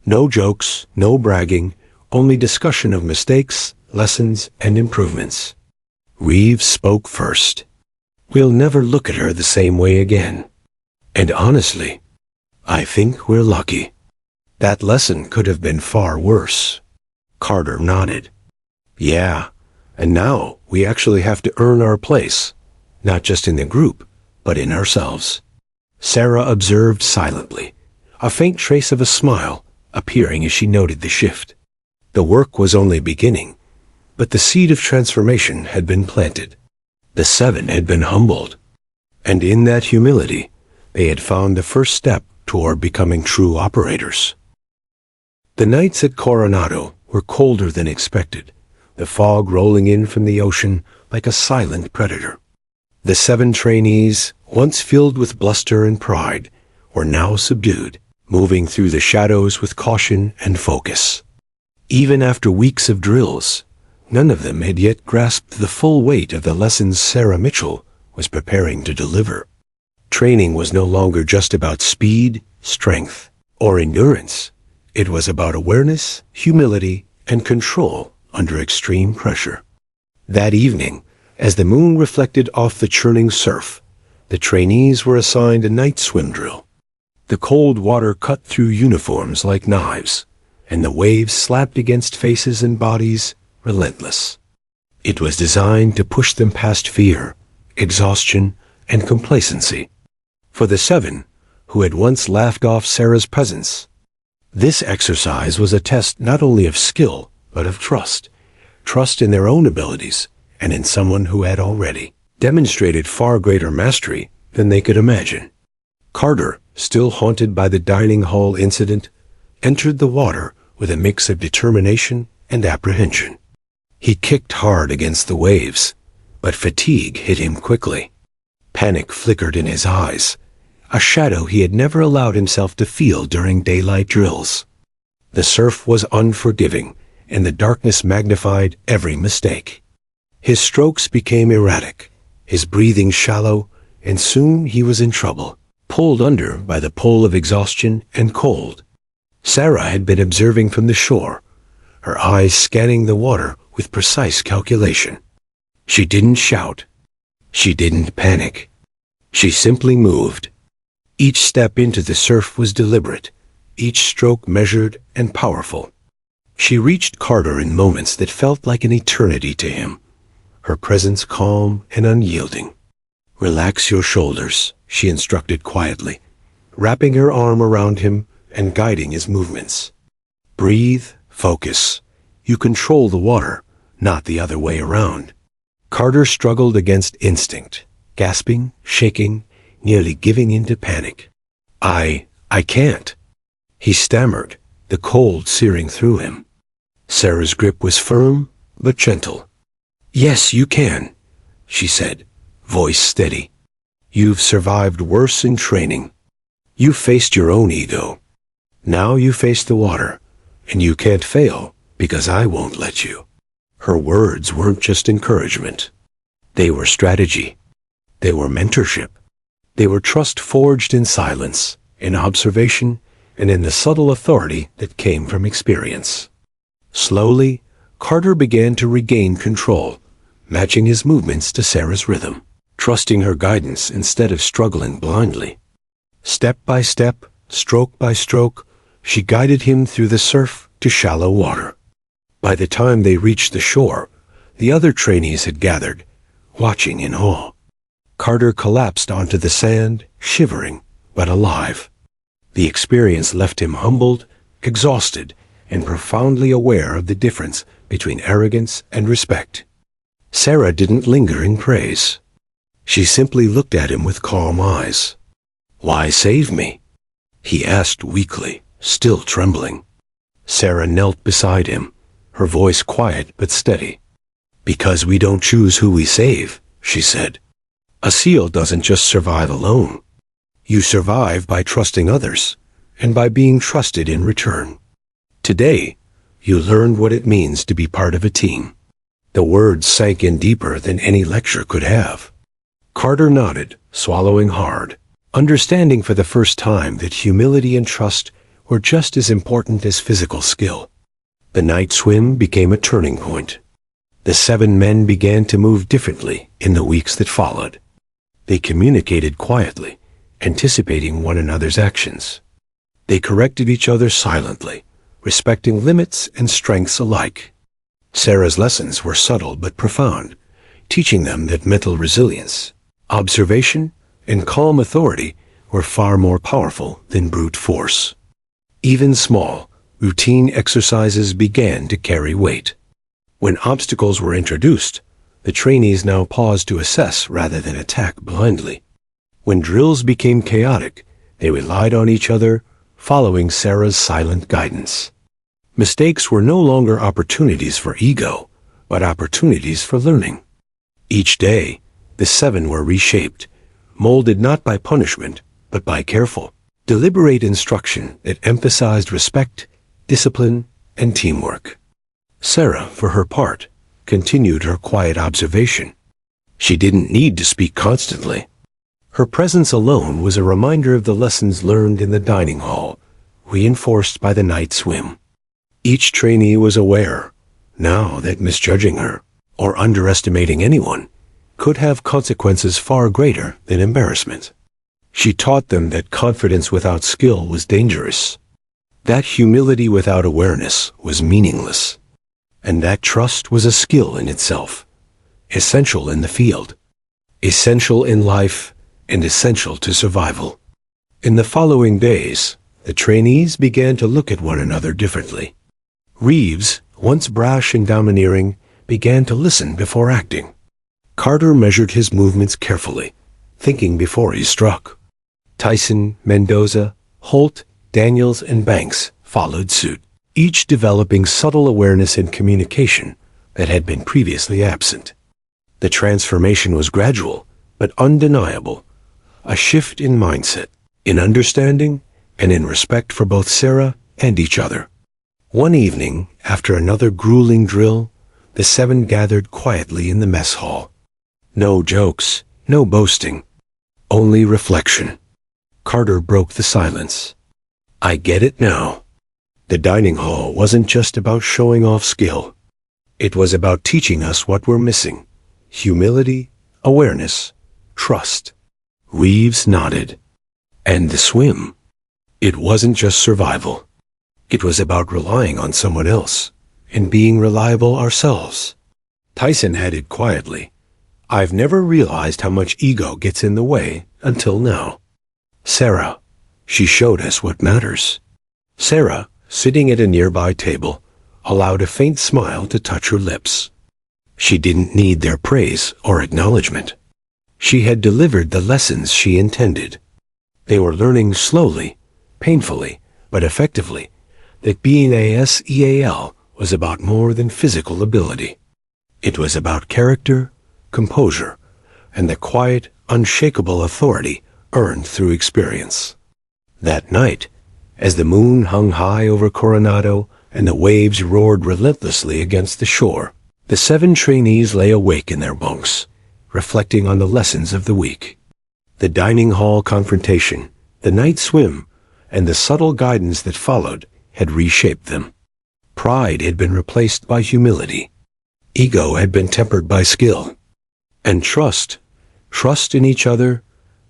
No jokes, no bragging, only discussion of mistakes, lessons, and improvements. Reeves spoke first. "We'll never look at her the same way again. And honestly, I think we're lucky." That lesson could have been far worse. Carter nodded. Yeah, and now we actually have to earn our place, not just in the group, but in ourselves. Sarah observed silently, a faint trace of a smile appearing as she noted the shift. The work was only beginning, but the seed of transformation had been planted. The 7 had been humbled, and in that humility, they had found the first step toward becoming true operators. The nights at Coronado were colder than expected, the fog rolling in from the ocean like a silent predator. The 7 trainees, once filled with bluster and pride, were now subdued, moving through the shadows with caution and focus. Even after weeks of drills, none of them had yet grasped the full weight of the lessons Sarah Mitchell was preparing to deliver. Training was no longer just about speed, strength, or endurance. It was about awareness, humility, and control under extreme pressure. That evening, as the moon reflected off the churning surf, the trainees were assigned a night swim drill. The cold water cut through uniforms like knives, and the waves slapped against faces and bodies, relentless. It was designed to push them past fear, exhaustion, and complacency. For the 7, who had once laughed off Sarah's presence, this exercise was a test not only of skill, but of trust. Trust in their own abilities, and in someone who had already demonstrated far greater mastery than they could imagine. Carter, still haunted by the dining hall incident, entered the water with a mix of determination and apprehension. He kicked hard against the waves, but fatigue hit him quickly. Panic flickered in his eyes, a shadow he had never allowed himself to feel during daylight drills. The surf was unforgiving, and the darkness magnified every mistake. His strokes became erratic, his breathing shallow, and soon he was in trouble, pulled under by the pull of exhaustion and cold. Sarah had been observing from the shore, her eyes scanning the water with precise calculation. She didn't shout. She didn't panic. She simply moved. Each step into the surf was deliberate, each stroke measured and powerful. She reached Carter in moments that felt like an eternity to him, her presence calm and unyielding. "Relax your shoulders," she instructed quietly, wrapping her arm around him and guiding his movements. "Breathe, focus. You control the water, not the other way around." Carter struggled against instinct, gasping, shaking, nearly giving in to panic. I can't," he stammered, the cold searing through him. Sarah's grip was firm, but gentle. "Yes, you can," she said, voice steady. "You've survived worse in training. You faced your own ego. Now you face the water, and you can't fail because I won't let you." Her words weren't just encouragement. They were strategy. They were mentorship. They were trust forged in silence, in observation, and in the subtle authority that came from experience. Slowly, Carter began to regain control, matching his movements to Sarah's rhythm, trusting her guidance instead of struggling blindly. Step by step, stroke by stroke, she guided him through the surf to shallow water. By the time they reached the shore, the other trainees had gathered, watching in awe. Carter collapsed onto the sand, shivering, but alive. The experience left him humbled, exhausted, and profoundly aware of the difference between arrogance and respect. Sarah didn't linger in praise. She simply looked at him with calm eyes. "Why save me?" he asked weakly, still trembling. Sarah knelt beside him, her voice quiet but steady. "Because we don't choose who we save," she said. "A SEAL doesn't just survive alone. You survive by trusting others, and by being trusted in return. Today, you learned what it means to be part of a team." The words sank in deeper than any lecture could have. Carter nodded, swallowing hard, understanding for the first time that humility and trust were just as important as physical skill. The night swim became a turning point. The 7 men began to move differently in the weeks that followed. They communicated quietly, anticipating one another's actions. They corrected each other silently, respecting limits and strengths alike. Sarah's lessons were subtle but profound, teaching them that mental resilience, observation, and calm authority were far more powerful than brute force. Even small, routine exercises began to carry weight. When obstacles were introduced, the trainees now paused to assess rather than attack blindly. When drills became chaotic, they relied on each other, following Sarah's silent guidance. Mistakes were no longer opportunities for ego, but opportunities for learning. Each day, the 7 were reshaped, molded not by punishment, but by careful, deliberate instruction that emphasized respect, discipline, and teamwork. Sarah, for her part, continued her quiet observation. She didn't need to speak constantly. Her presence alone was a reminder of the lessons learned in the dining hall, reinforced by the night swim. Each trainee was aware, now, that misjudging her, or underestimating anyone, could have consequences far greater than embarrassment. She taught them that confidence without skill was dangerous, that humility without awareness was meaningless, and that trust was a skill in itself, essential in the field, essential in life, and essential to survival. In the following days, the trainees began to look at one another differently. Reeves, once brash and domineering, began to listen before acting. Carter measured his movements carefully, thinking before he struck. Tyson, Mendoza, Holt, Daniels, and Banks followed suit, each developing subtle awareness and communication that had been previously absent. The transformation was gradual, but undeniable, a shift in mindset, in understanding, and in respect for both Sarah and each other. One evening, after another grueling drill, the 7 gathered quietly in the mess hall. No jokes, no boasting, only reflection. Carter broke the silence. I get it now. The dining hall wasn't just about showing off skill. It was about teaching us what we're missing: humility, awareness, trust. Reeves nodded. And the swim. It wasn't just survival. It was about relying on someone else and being reliable ourselves. Tyson added quietly, I've never realized how much ego gets in the way until now. Sarah, she showed us what matters. Sarah, sitting at a nearby table, allowed a faint smile to touch her lips. She didn't need their praise or acknowledgement. She had delivered the lessons she intended. They were learning slowly, painfully, but effectively, that being a SEAL was about more than physical ability. It was about character, composure, and the quiet, unshakable authority earned through experience. That night, as the moon hung high over Coronado and the waves roared relentlessly against the shore, the 7 trainees lay awake in their bunks, reflecting on the lessons of the week. The dining hall confrontation, the night swim, and the subtle guidance that followed had reshaped them. Pride had been replaced by humility. Ego had been tempered by skill. And trust in each other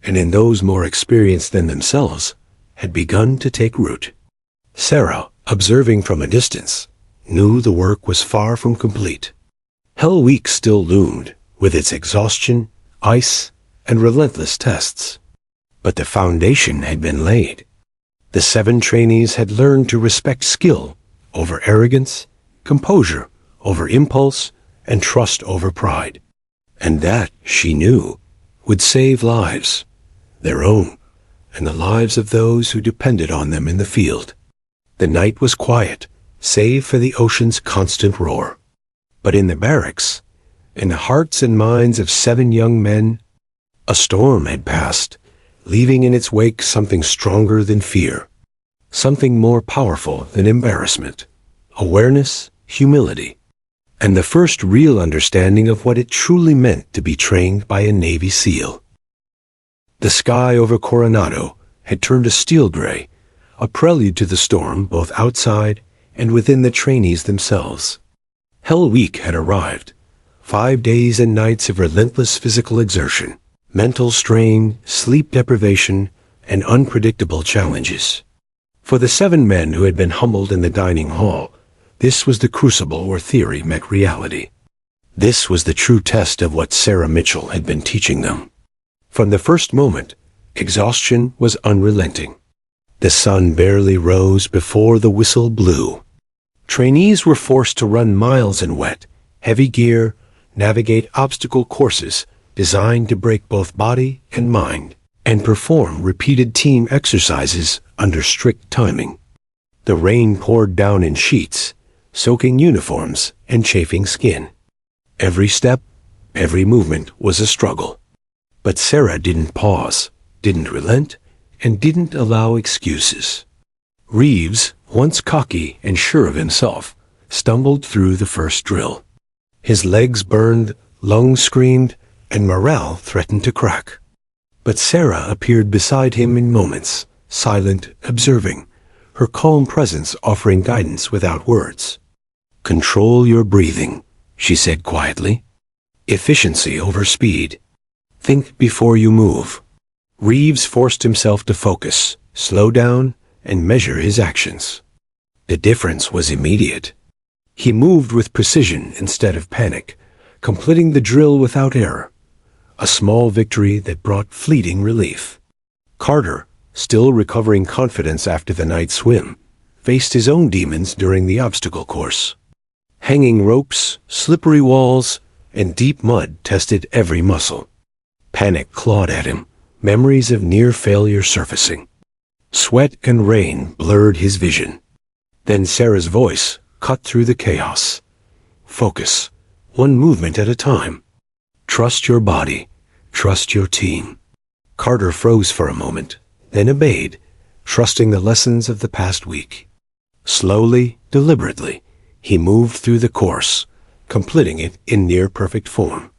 and in those more experienced than themselves, had begun to take root. Sarah, observing from a distance, knew the work was far from complete. Hell Week still loomed, with its exhaustion, ice, and relentless tests. But the foundation had been laid. The 7 trainees had learned to respect skill over arrogance, composure over impulse, and trust over pride. And that, she knew, would save lives, their own, and the lives of those who depended on them in the field. The night was quiet, save for the ocean's constant roar. But in the barracks, in the hearts and minds of 7 young men, a storm had passed, leaving in its wake something stronger than fear, something more powerful than embarrassment, awareness, humility, and the first real understanding of what it truly meant to be trained by a Navy SEAL. The sky over Coronado had turned a steel gray, a prelude to the storm both outside and within the trainees themselves. Hell Week had arrived, 5 days and nights of relentless physical exertion, mental strain, sleep deprivation, and unpredictable challenges. For the 7 men who had been humbled in the dining hall, this was the crucible where theory met reality. This was the true test of what Sarah Mitchell had been teaching them. From the first moment, exhaustion was unrelenting. The sun barely rose before the whistle blew. Trainees were forced to run miles in wet, heavy gear, navigate obstacle courses designed to break both body and mind, and perform repeated team exercises under strict timing. The rain poured down in sheets, soaking uniforms and chafing skin. Every step, every movement was a struggle. But Sarah didn't pause, didn't relent, and didn't allow excuses. Reeves, once cocky and sure of himself, stumbled through the first drill. His legs burned, lungs screamed, and morale threatened to crack. But Sarah appeared beside him in moments, silent, observing, her calm presence offering guidance without words. "Control your breathing," she said quietly. "Efficiency over speed. Think before you move." Reeves forced himself to focus, slow down, and measure his actions. The difference was immediate. He moved with precision instead of panic, completing the drill without error. A small victory that brought fleeting relief. Carter, still recovering confidence after the night swim, faced his own demons during the obstacle course. Hanging ropes, slippery walls, and deep mud tested every muscle. Panic clawed at him, memories of near failure surfacing. Sweat and rain blurred his vision. Then Sarah's voice cut through the chaos. "Focus, one movement at a time. Trust your body, trust your team." Carter froze for a moment, then obeyed, trusting the lessons of the past week. Slowly, deliberately, he moved through the course, completing it in near-perfect form.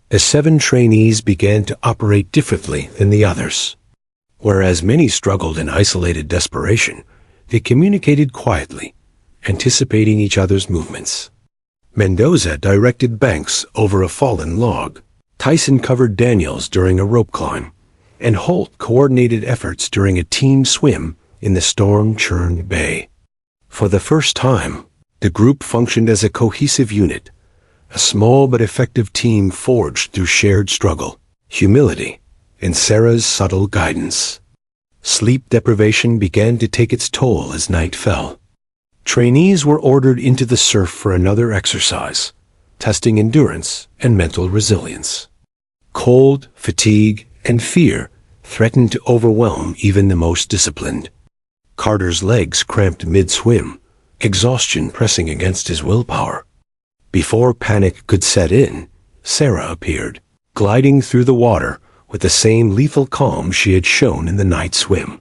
The 7 trainees began to operate differently than the others. Whereas many struggled in isolated desperation, they communicated quietly, anticipating each other's movements. Mendoza directed Banks over a fallen log. Tyson covered Daniels during a rope climb, and Holt coordinated efforts during a team swim in the storm-churned bay. For the first time, the group functioned as a cohesive unit, a small but effective team forged through shared struggle, humility, and Sarah's subtle guidance. Sleep deprivation began to take its toll as night fell. Trainees were ordered into the surf for another exercise, testing endurance and mental resilience. Cold, fatigue, and fear threatened to overwhelm even the most disciplined. Carter's legs cramped mid-swim, exhaustion pressing against his willpower. Before panic could set in, Sarah appeared, gliding through the water with the same lethal calm she had shown in the night swim.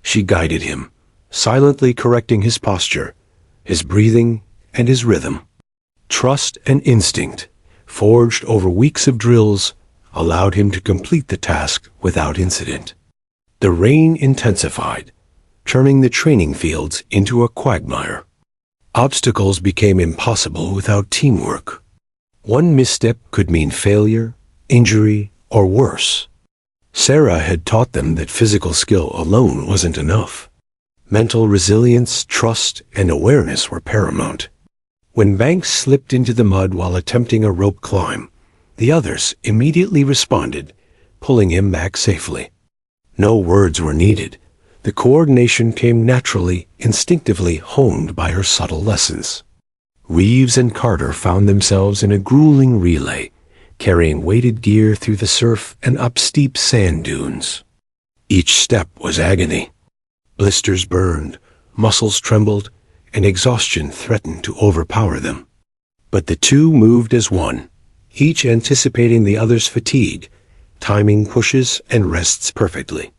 She guided him, silently correcting his posture, his breathing, and his rhythm. Trust and instinct, forged over weeks of drills, allowed him to complete the task without incident. The rain intensified, turning the training fields into a quagmire. Obstacles became impossible without teamwork. One misstep could mean failure, injury, or worse. Sarah had taught them that physical skill alone wasn't enough. Mental resilience, trust, and awareness were paramount. When Banks slipped into the mud while attempting a rope climb, the others immediately responded, pulling him back safely. No words were needed. The coordination came naturally, instinctively honed by her subtle lessons. Reeves and Carter found themselves in a grueling relay, carrying weighted gear through the surf and up steep sand dunes. Each step was agony. Blisters burned, muscles trembled, and exhaustion threatened to overpower them. But the two moved as one, each anticipating the other's fatigue, timing pushes and rests perfectly.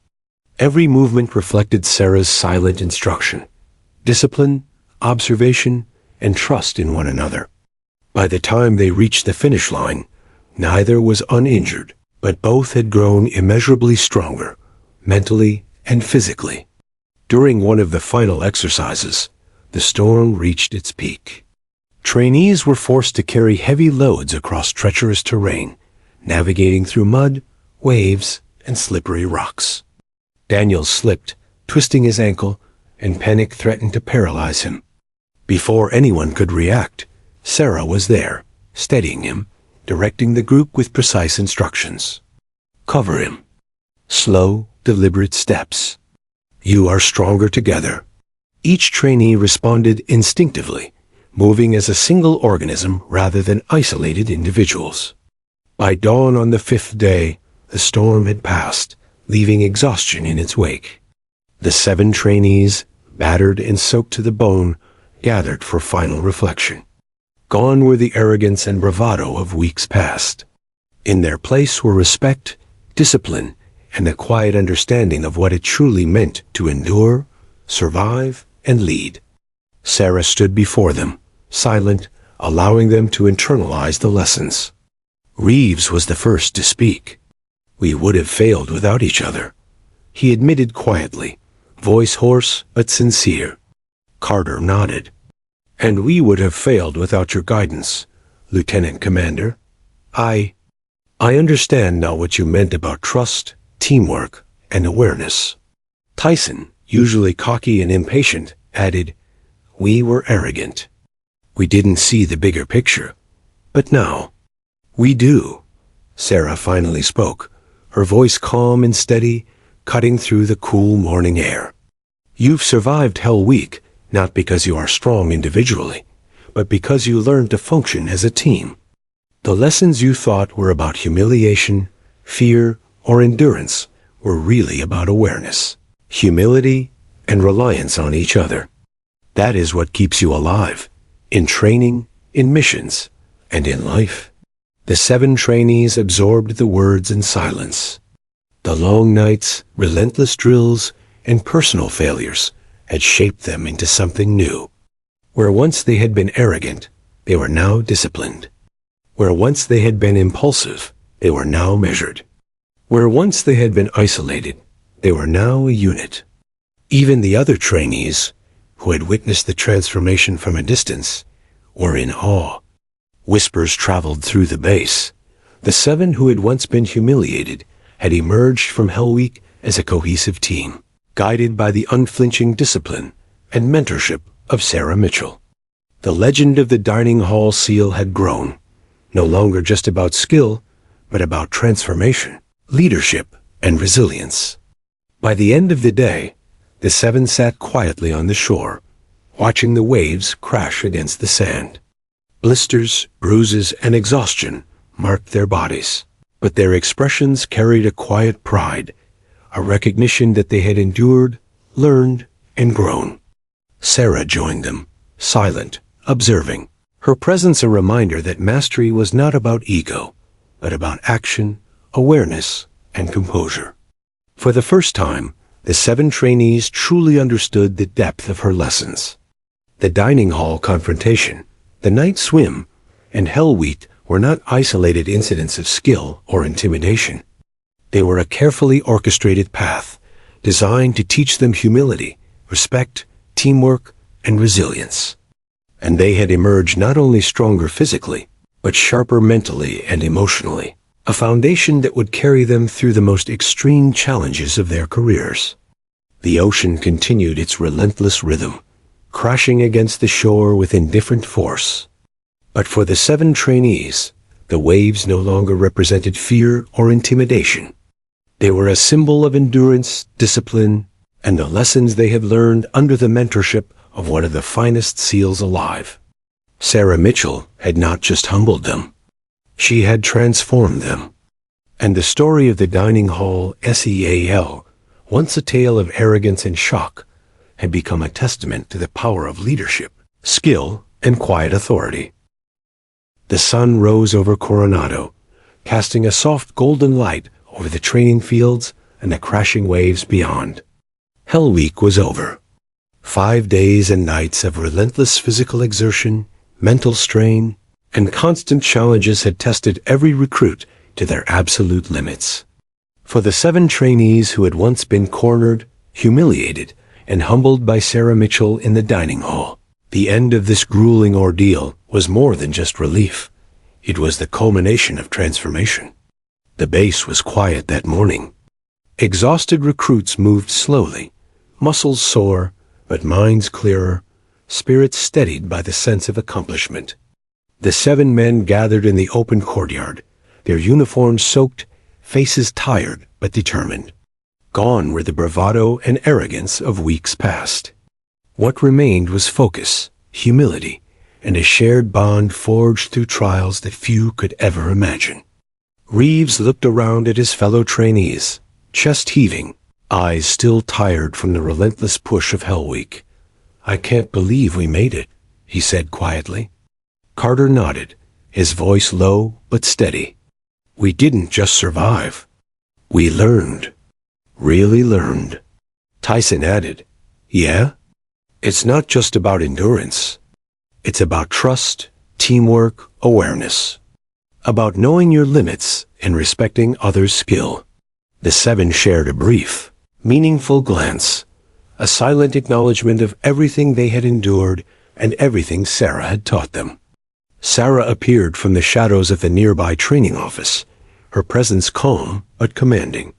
Every movement reflected Sarah's silent instruction, discipline, observation, and trust in one another. By the time they reached the finish line, neither was uninjured, but both had grown immeasurably stronger, mentally and physically. During one of the final exercises, the storm reached its peak. Trainees were forced to carry heavy loads across treacherous terrain, navigating through mud, waves, and slippery rocks. Daniel slipped, twisting his ankle, and panic threatened to paralyze him. Before anyone could react, Sarah was there, steadying him, directing the group with precise instructions. Cover him. Slow, deliberate steps. You are stronger together. Each trainee responded instinctively, moving as a single organism rather than isolated individuals. By dawn on the 5th day, the storm had passed, leaving exhaustion in its wake. The 7 trainees, battered and soaked to the bone, gathered for final reflection. Gone were the arrogance and bravado of weeks past. In their place were respect, discipline, and a quiet understanding of what it truly meant to endure, survive, and lead. Sarah stood before them, silent, allowing them to internalize the lessons. Reeves was the first to speak. We would have failed without each other, he admitted quietly, voice hoarse but sincere. Carter nodded. And we would have failed without your guidance, Lieutenant Commander. I understand now what you meant about trust, teamwork, and awareness. Tyson, usually cocky and impatient, added, we were arrogant. We didn't see the bigger picture. But now, we do. Sarah finally spoke, her voice calm and steady, cutting through the cool morning air. You've survived Hell Week, not because you are strong individually, but because you learned to function as a team. The lessons you thought were about humiliation, fear, or endurance were really about awareness, humility, and reliance on each other. That is what keeps you alive, in training, in missions, and in life. The 7 trainees absorbed the words in silence. The long nights, relentless drills, and personal failures had shaped them into something new. Where once they had been arrogant, they were now disciplined. Where once they had been impulsive, they were now measured. Where once they had been isolated, they were now a unit. Even the other trainees, who had witnessed the transformation from a distance, were in awe. Whispers traveled through the base. The 7 who had once been humiliated had emerged from Hell Week as a cohesive team, guided by the unflinching discipline and mentorship of Sarah Mitchell. The legend of the dining hall seal had grown, no longer just about skill, but about transformation, leadership, and resilience. By the end of the day, the 7 sat quietly on the shore, watching the waves crash against the sand. Blisters, bruises, and exhaustion marked their bodies, but their expressions carried a quiet pride, a recognition that they had endured, learned, and grown. Sarah joined them, silent, observing, her presence a reminder that mastery was not about ego, but about action, awareness, and composure. For the first time, the 7 trainees truly understood the depth of her lessons. The dining hall confrontation, the night swim, and Hell Week were not isolated incidents of skill or intimidation. They were a carefully orchestrated path, designed to teach them humility, respect, teamwork, and resilience. And they had emerged not only stronger physically, but sharper mentally and emotionally, a foundation that would carry them through the most extreme challenges of their careers. The ocean continued its relentless rhythm, crashing against the shore with indifferent force. But for the 7 trainees, the waves no longer represented fear or intimidation. They were a symbol of endurance, discipline, and the lessons they had learned under the mentorship of one of the finest SEALs alive. Sarah Mitchell had not just humbled them. She had transformed them. And the story of the dining hall SEAL, once a tale of arrogance and shock, had become a testament to the power of leadership, skill, and quiet authority. The sun rose over Coronado, casting a soft golden light over the training fields and the crashing waves beyond. Hell Week was over. 5 days and nights of relentless physical exertion, mental strain, and constant challenges had tested every recruit to their absolute limits. For the 7 trainees who had once been cornered, humiliated, and humbled by Sarah Mitchell in the dining hall, the end of this grueling ordeal was more than just relief. It was the culmination of transformation. The base was quiet that morning. Exhausted recruits moved slowly, muscles sore, but minds clearer, spirits steadied by the sense of accomplishment. The 7 men gathered in the open courtyard, their uniforms soaked, faces tired but determined. Gone were the bravado and arrogance of weeks past. What remained was focus, humility, and a shared bond forged through trials that few could ever imagine. Reeves looked around at his fellow trainees, chest heaving, eyes still tired from the relentless push of Hell Week. "I can't believe we made it," he said quietly. Carter nodded, his voice low but steady. "We didn't just survive. We learned. Really learned." Tyson added, "Yeah? It's not just about endurance. It's about trust, teamwork, awareness. About knowing your limits and respecting others' skill." The 7 shared a brief, meaningful glance, a silent acknowledgement of everything they had endured and everything Sarah had taught them. Sarah appeared from the shadows of the nearby training office, her presence calm but commanding.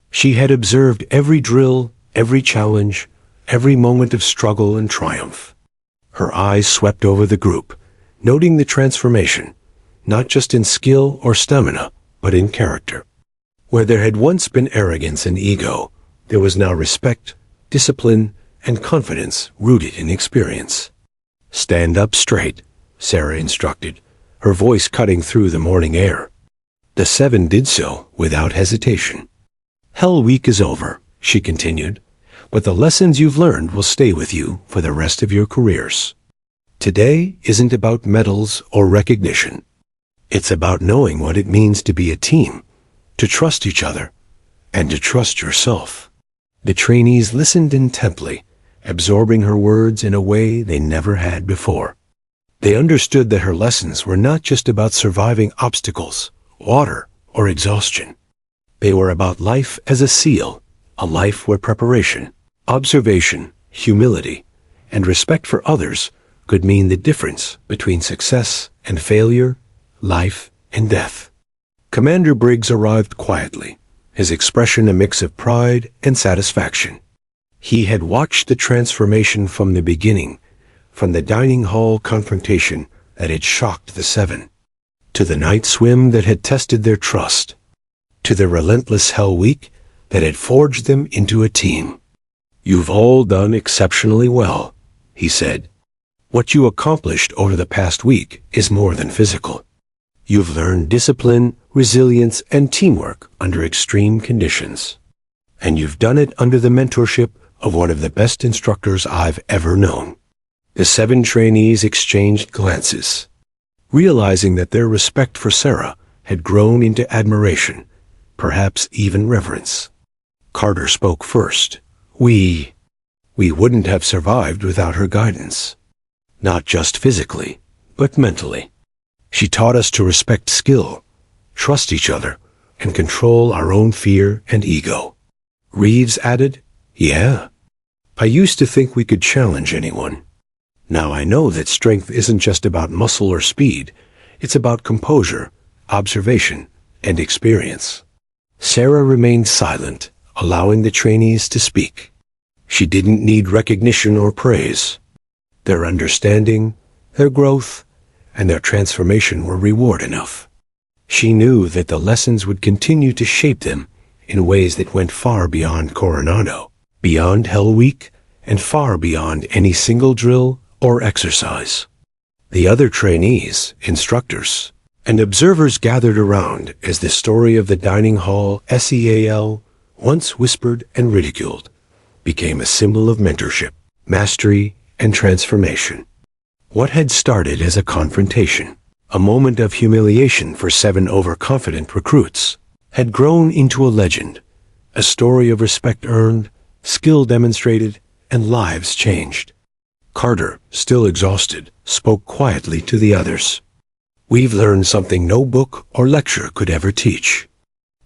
She had observed every drill, every challenge, every moment of struggle and triumph. Her eyes swept over the group, noting the transformation, not just in skill or stamina, but in character. Where there had once been arrogance and ego, there was now respect, discipline, and confidence rooted in experience. "Stand up straight," Sarah instructed, her voice cutting through the morning air. The 7 did so without hesitation. "Hell Week is over," she continued, "but the lessons you've learned will stay with you for the rest of your careers. Today isn't about medals or recognition. It's about knowing what it means to be a team, to trust each other, and to trust yourself." The trainees listened intently, absorbing her words in a way they never had before. They understood that her lessons were not just about surviving obstacles, water, or exhaustion. They were about life as a SEAL, a life where preparation, observation, humility, and respect for others could mean the difference between success and failure, life and death. Commander Briggs arrived quietly, his expression a mix of pride and satisfaction. He had watched the transformation from the beginning, from the dining hall confrontation that had shocked the 7, to the night swim that had tested their trust, to the relentless Hell Week that had forged them into a team. "You've all done exceptionally well," he said. "What you accomplished over the past week is more than physical. You've learned discipline, resilience, and teamwork under extreme conditions. And you've done it under the mentorship of one of the best instructors I've ever known." The 7 trainees exchanged glances, realizing that their respect for Sarah had grown into admiration, perhaps even reverence. Carter spoke first. We wouldn't have survived without her guidance. Not just physically, but mentally. She taught us to respect skill, trust each other, and control our own fear and ego. Reeves added, "Yeah. I used to think we could challenge anyone. Now I know that strength isn't just about muscle or speed. It's about composure, observation, and experience." Sarah remained silent, allowing the trainees to speak. She didn't need recognition or praise. Their understanding, their growth, and their transformation were reward enough. She knew that the lessons would continue to shape them in ways that went far beyond Coronado, beyond Hell Week, and far beyond any single drill or exercise. The other trainees, instructors, and observers gathered around as the story of the dining hall SEAL, once whispered and ridiculed, became a symbol of mentorship, mastery, and transformation. What had started as a confrontation, a moment of humiliation for 7 overconfident recruits, had grown into a legend, a story of respect earned, skill demonstrated, and lives changed. Carter, still exhausted, spoke quietly to the others. "We've learned something no book or lecture could ever teach.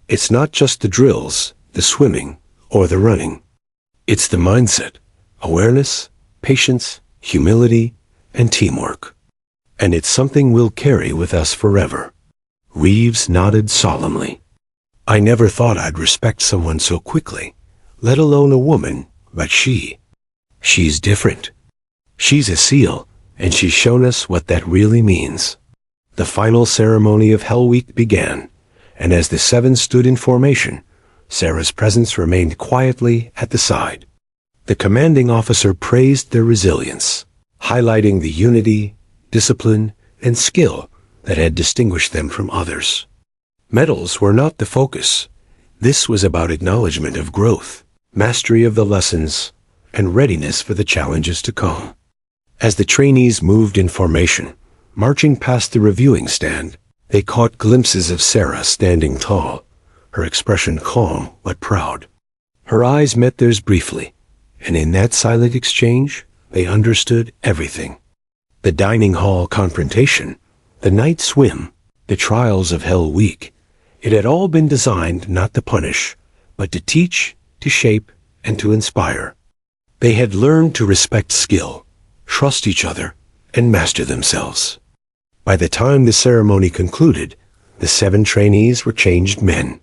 It's not just the drills, the swimming, or the running. It's the mindset, awareness, patience, humility, and teamwork. And it's something we'll carry with us forever." Reeves nodded solemnly. "I never thought I'd respect someone so quickly, let alone a woman, but she." She's different. She's a seal, and she's shown us what that really means. The final ceremony of Hell Week began, and as the seven stood in formation, Sarah's presence remained quietly at the side. The commanding officer praised their resilience, highlighting the unity, discipline, and skill that had distinguished them from others. Medals were not the focus. This was about acknowledgement of growth, mastery of the lessons, and readiness for the challenges to come. As the trainees moved in formation, marching past the reviewing stand, they caught glimpses of Sarah standing tall, her expression calm but proud. Her eyes met theirs briefly, and in that silent exchange, they understood everything. The dining hall confrontation, the night swim, the trials of Hell Week, it had all been designed not to punish, but to teach, to shape, and to inspire. They had learned to respect skill, trust each other, and master themselves. By the time the ceremony concluded, the 7 trainees were changed men.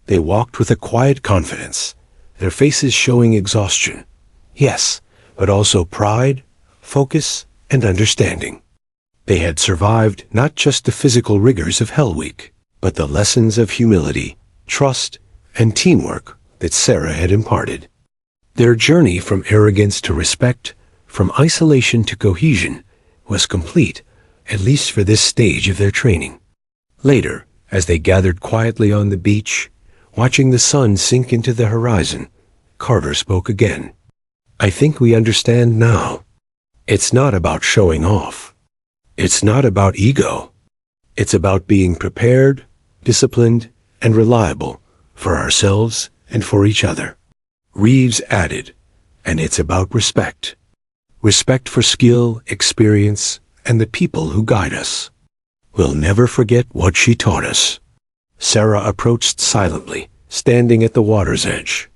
They walked with a quiet confidence, their faces showing exhaustion. Yes, but also pride, focus, and understanding. They had survived not just the physical rigors of Hell Week, but the lessons of humility, trust, and teamwork that Sarah had imparted. Their journey from arrogance to respect, from isolation to cohesion, was complete, at least for this stage of their training. Later, as they gathered quietly on the beach, watching the sun sink into the horizon, Carter spoke again. "I think we understand now. It's not about showing off. It's not about ego. It's about being prepared, disciplined, and reliable for ourselves and for each other." Reeves added, "And it's about respect. Respect for skill, experience, and the people who guide us. We'll never forget what she taught us." Sarah approached silently, standing at the water's edge.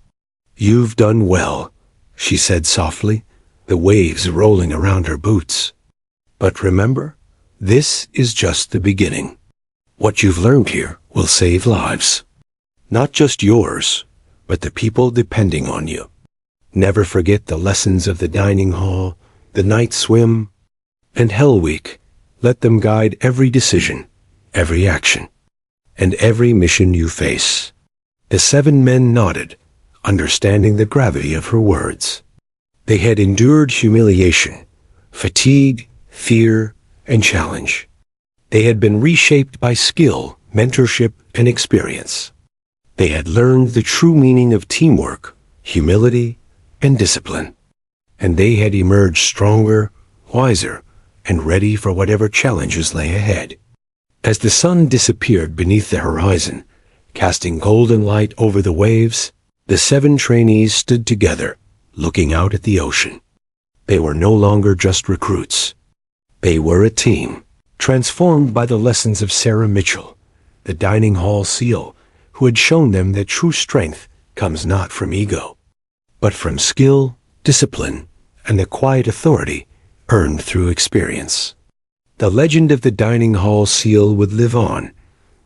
"You've done well," she said softly, the waves rolling around her boots. "But remember, this is just the beginning. What you've learned here will save lives. Not just yours, but the people depending on you. Never forget the lessons of the dining hall, the night swim, and Hell Week. Let them guide every decision, every action, and every mission you face." The 7 men nodded, understanding the gravity of her words. They had endured humiliation, fatigue, fear, and challenge. They had been reshaped by skill, mentorship, and experience. They had learned the true meaning of teamwork, humility, and discipline. And they had emerged stronger, wiser, and ready for whatever challenges lay ahead. As the sun disappeared beneath the horizon, casting golden light over the waves, the 7 trainees stood together, looking out at the ocean. They were no longer just recruits. They were a team, transformed by the lessons of Sarah Mitchell, the dining hall seal, who had shown them that true strength comes not from ego, but from skill, discipline, and the quiet authority earned through experience. The legend of the dining hall seal would live on,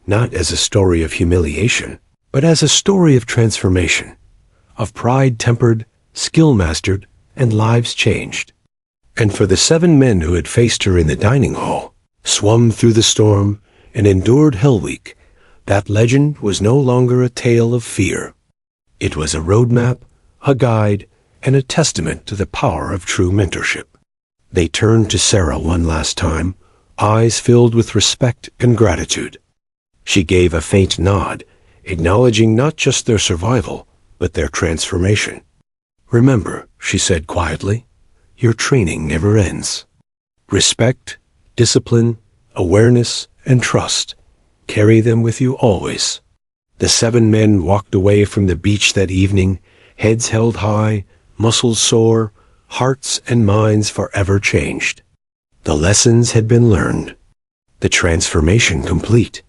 not as a story of humiliation, but as a story of transformation, of pride tempered, skill mastered, and lives changed. And for the 7 men who had faced her in the dining hall, swum through the storm, and endured Hell Week, that legend was no longer a tale of fear. It was a roadmap, a guide, and a testament to the power of true mentorship. They turned to Sarah one last time, eyes filled with respect and gratitude. She gave a faint nod, acknowledging not just their survival, but their transformation. "Remember," she said quietly, "your training never ends. Respect, discipline, awareness, and trust. Carry them with you always." The 7 men walked away from the beach that evening, heads held high, muscles sore, hearts and minds forever changed. The lessons had been learned, the transformation complete,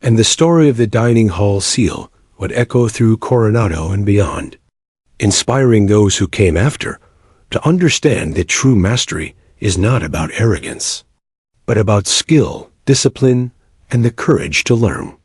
and the story of the dining hall seal would echo through Coronado and beyond, inspiring those who came after to understand that true mastery is not about arrogance, but about skill, discipline, and the courage to learn.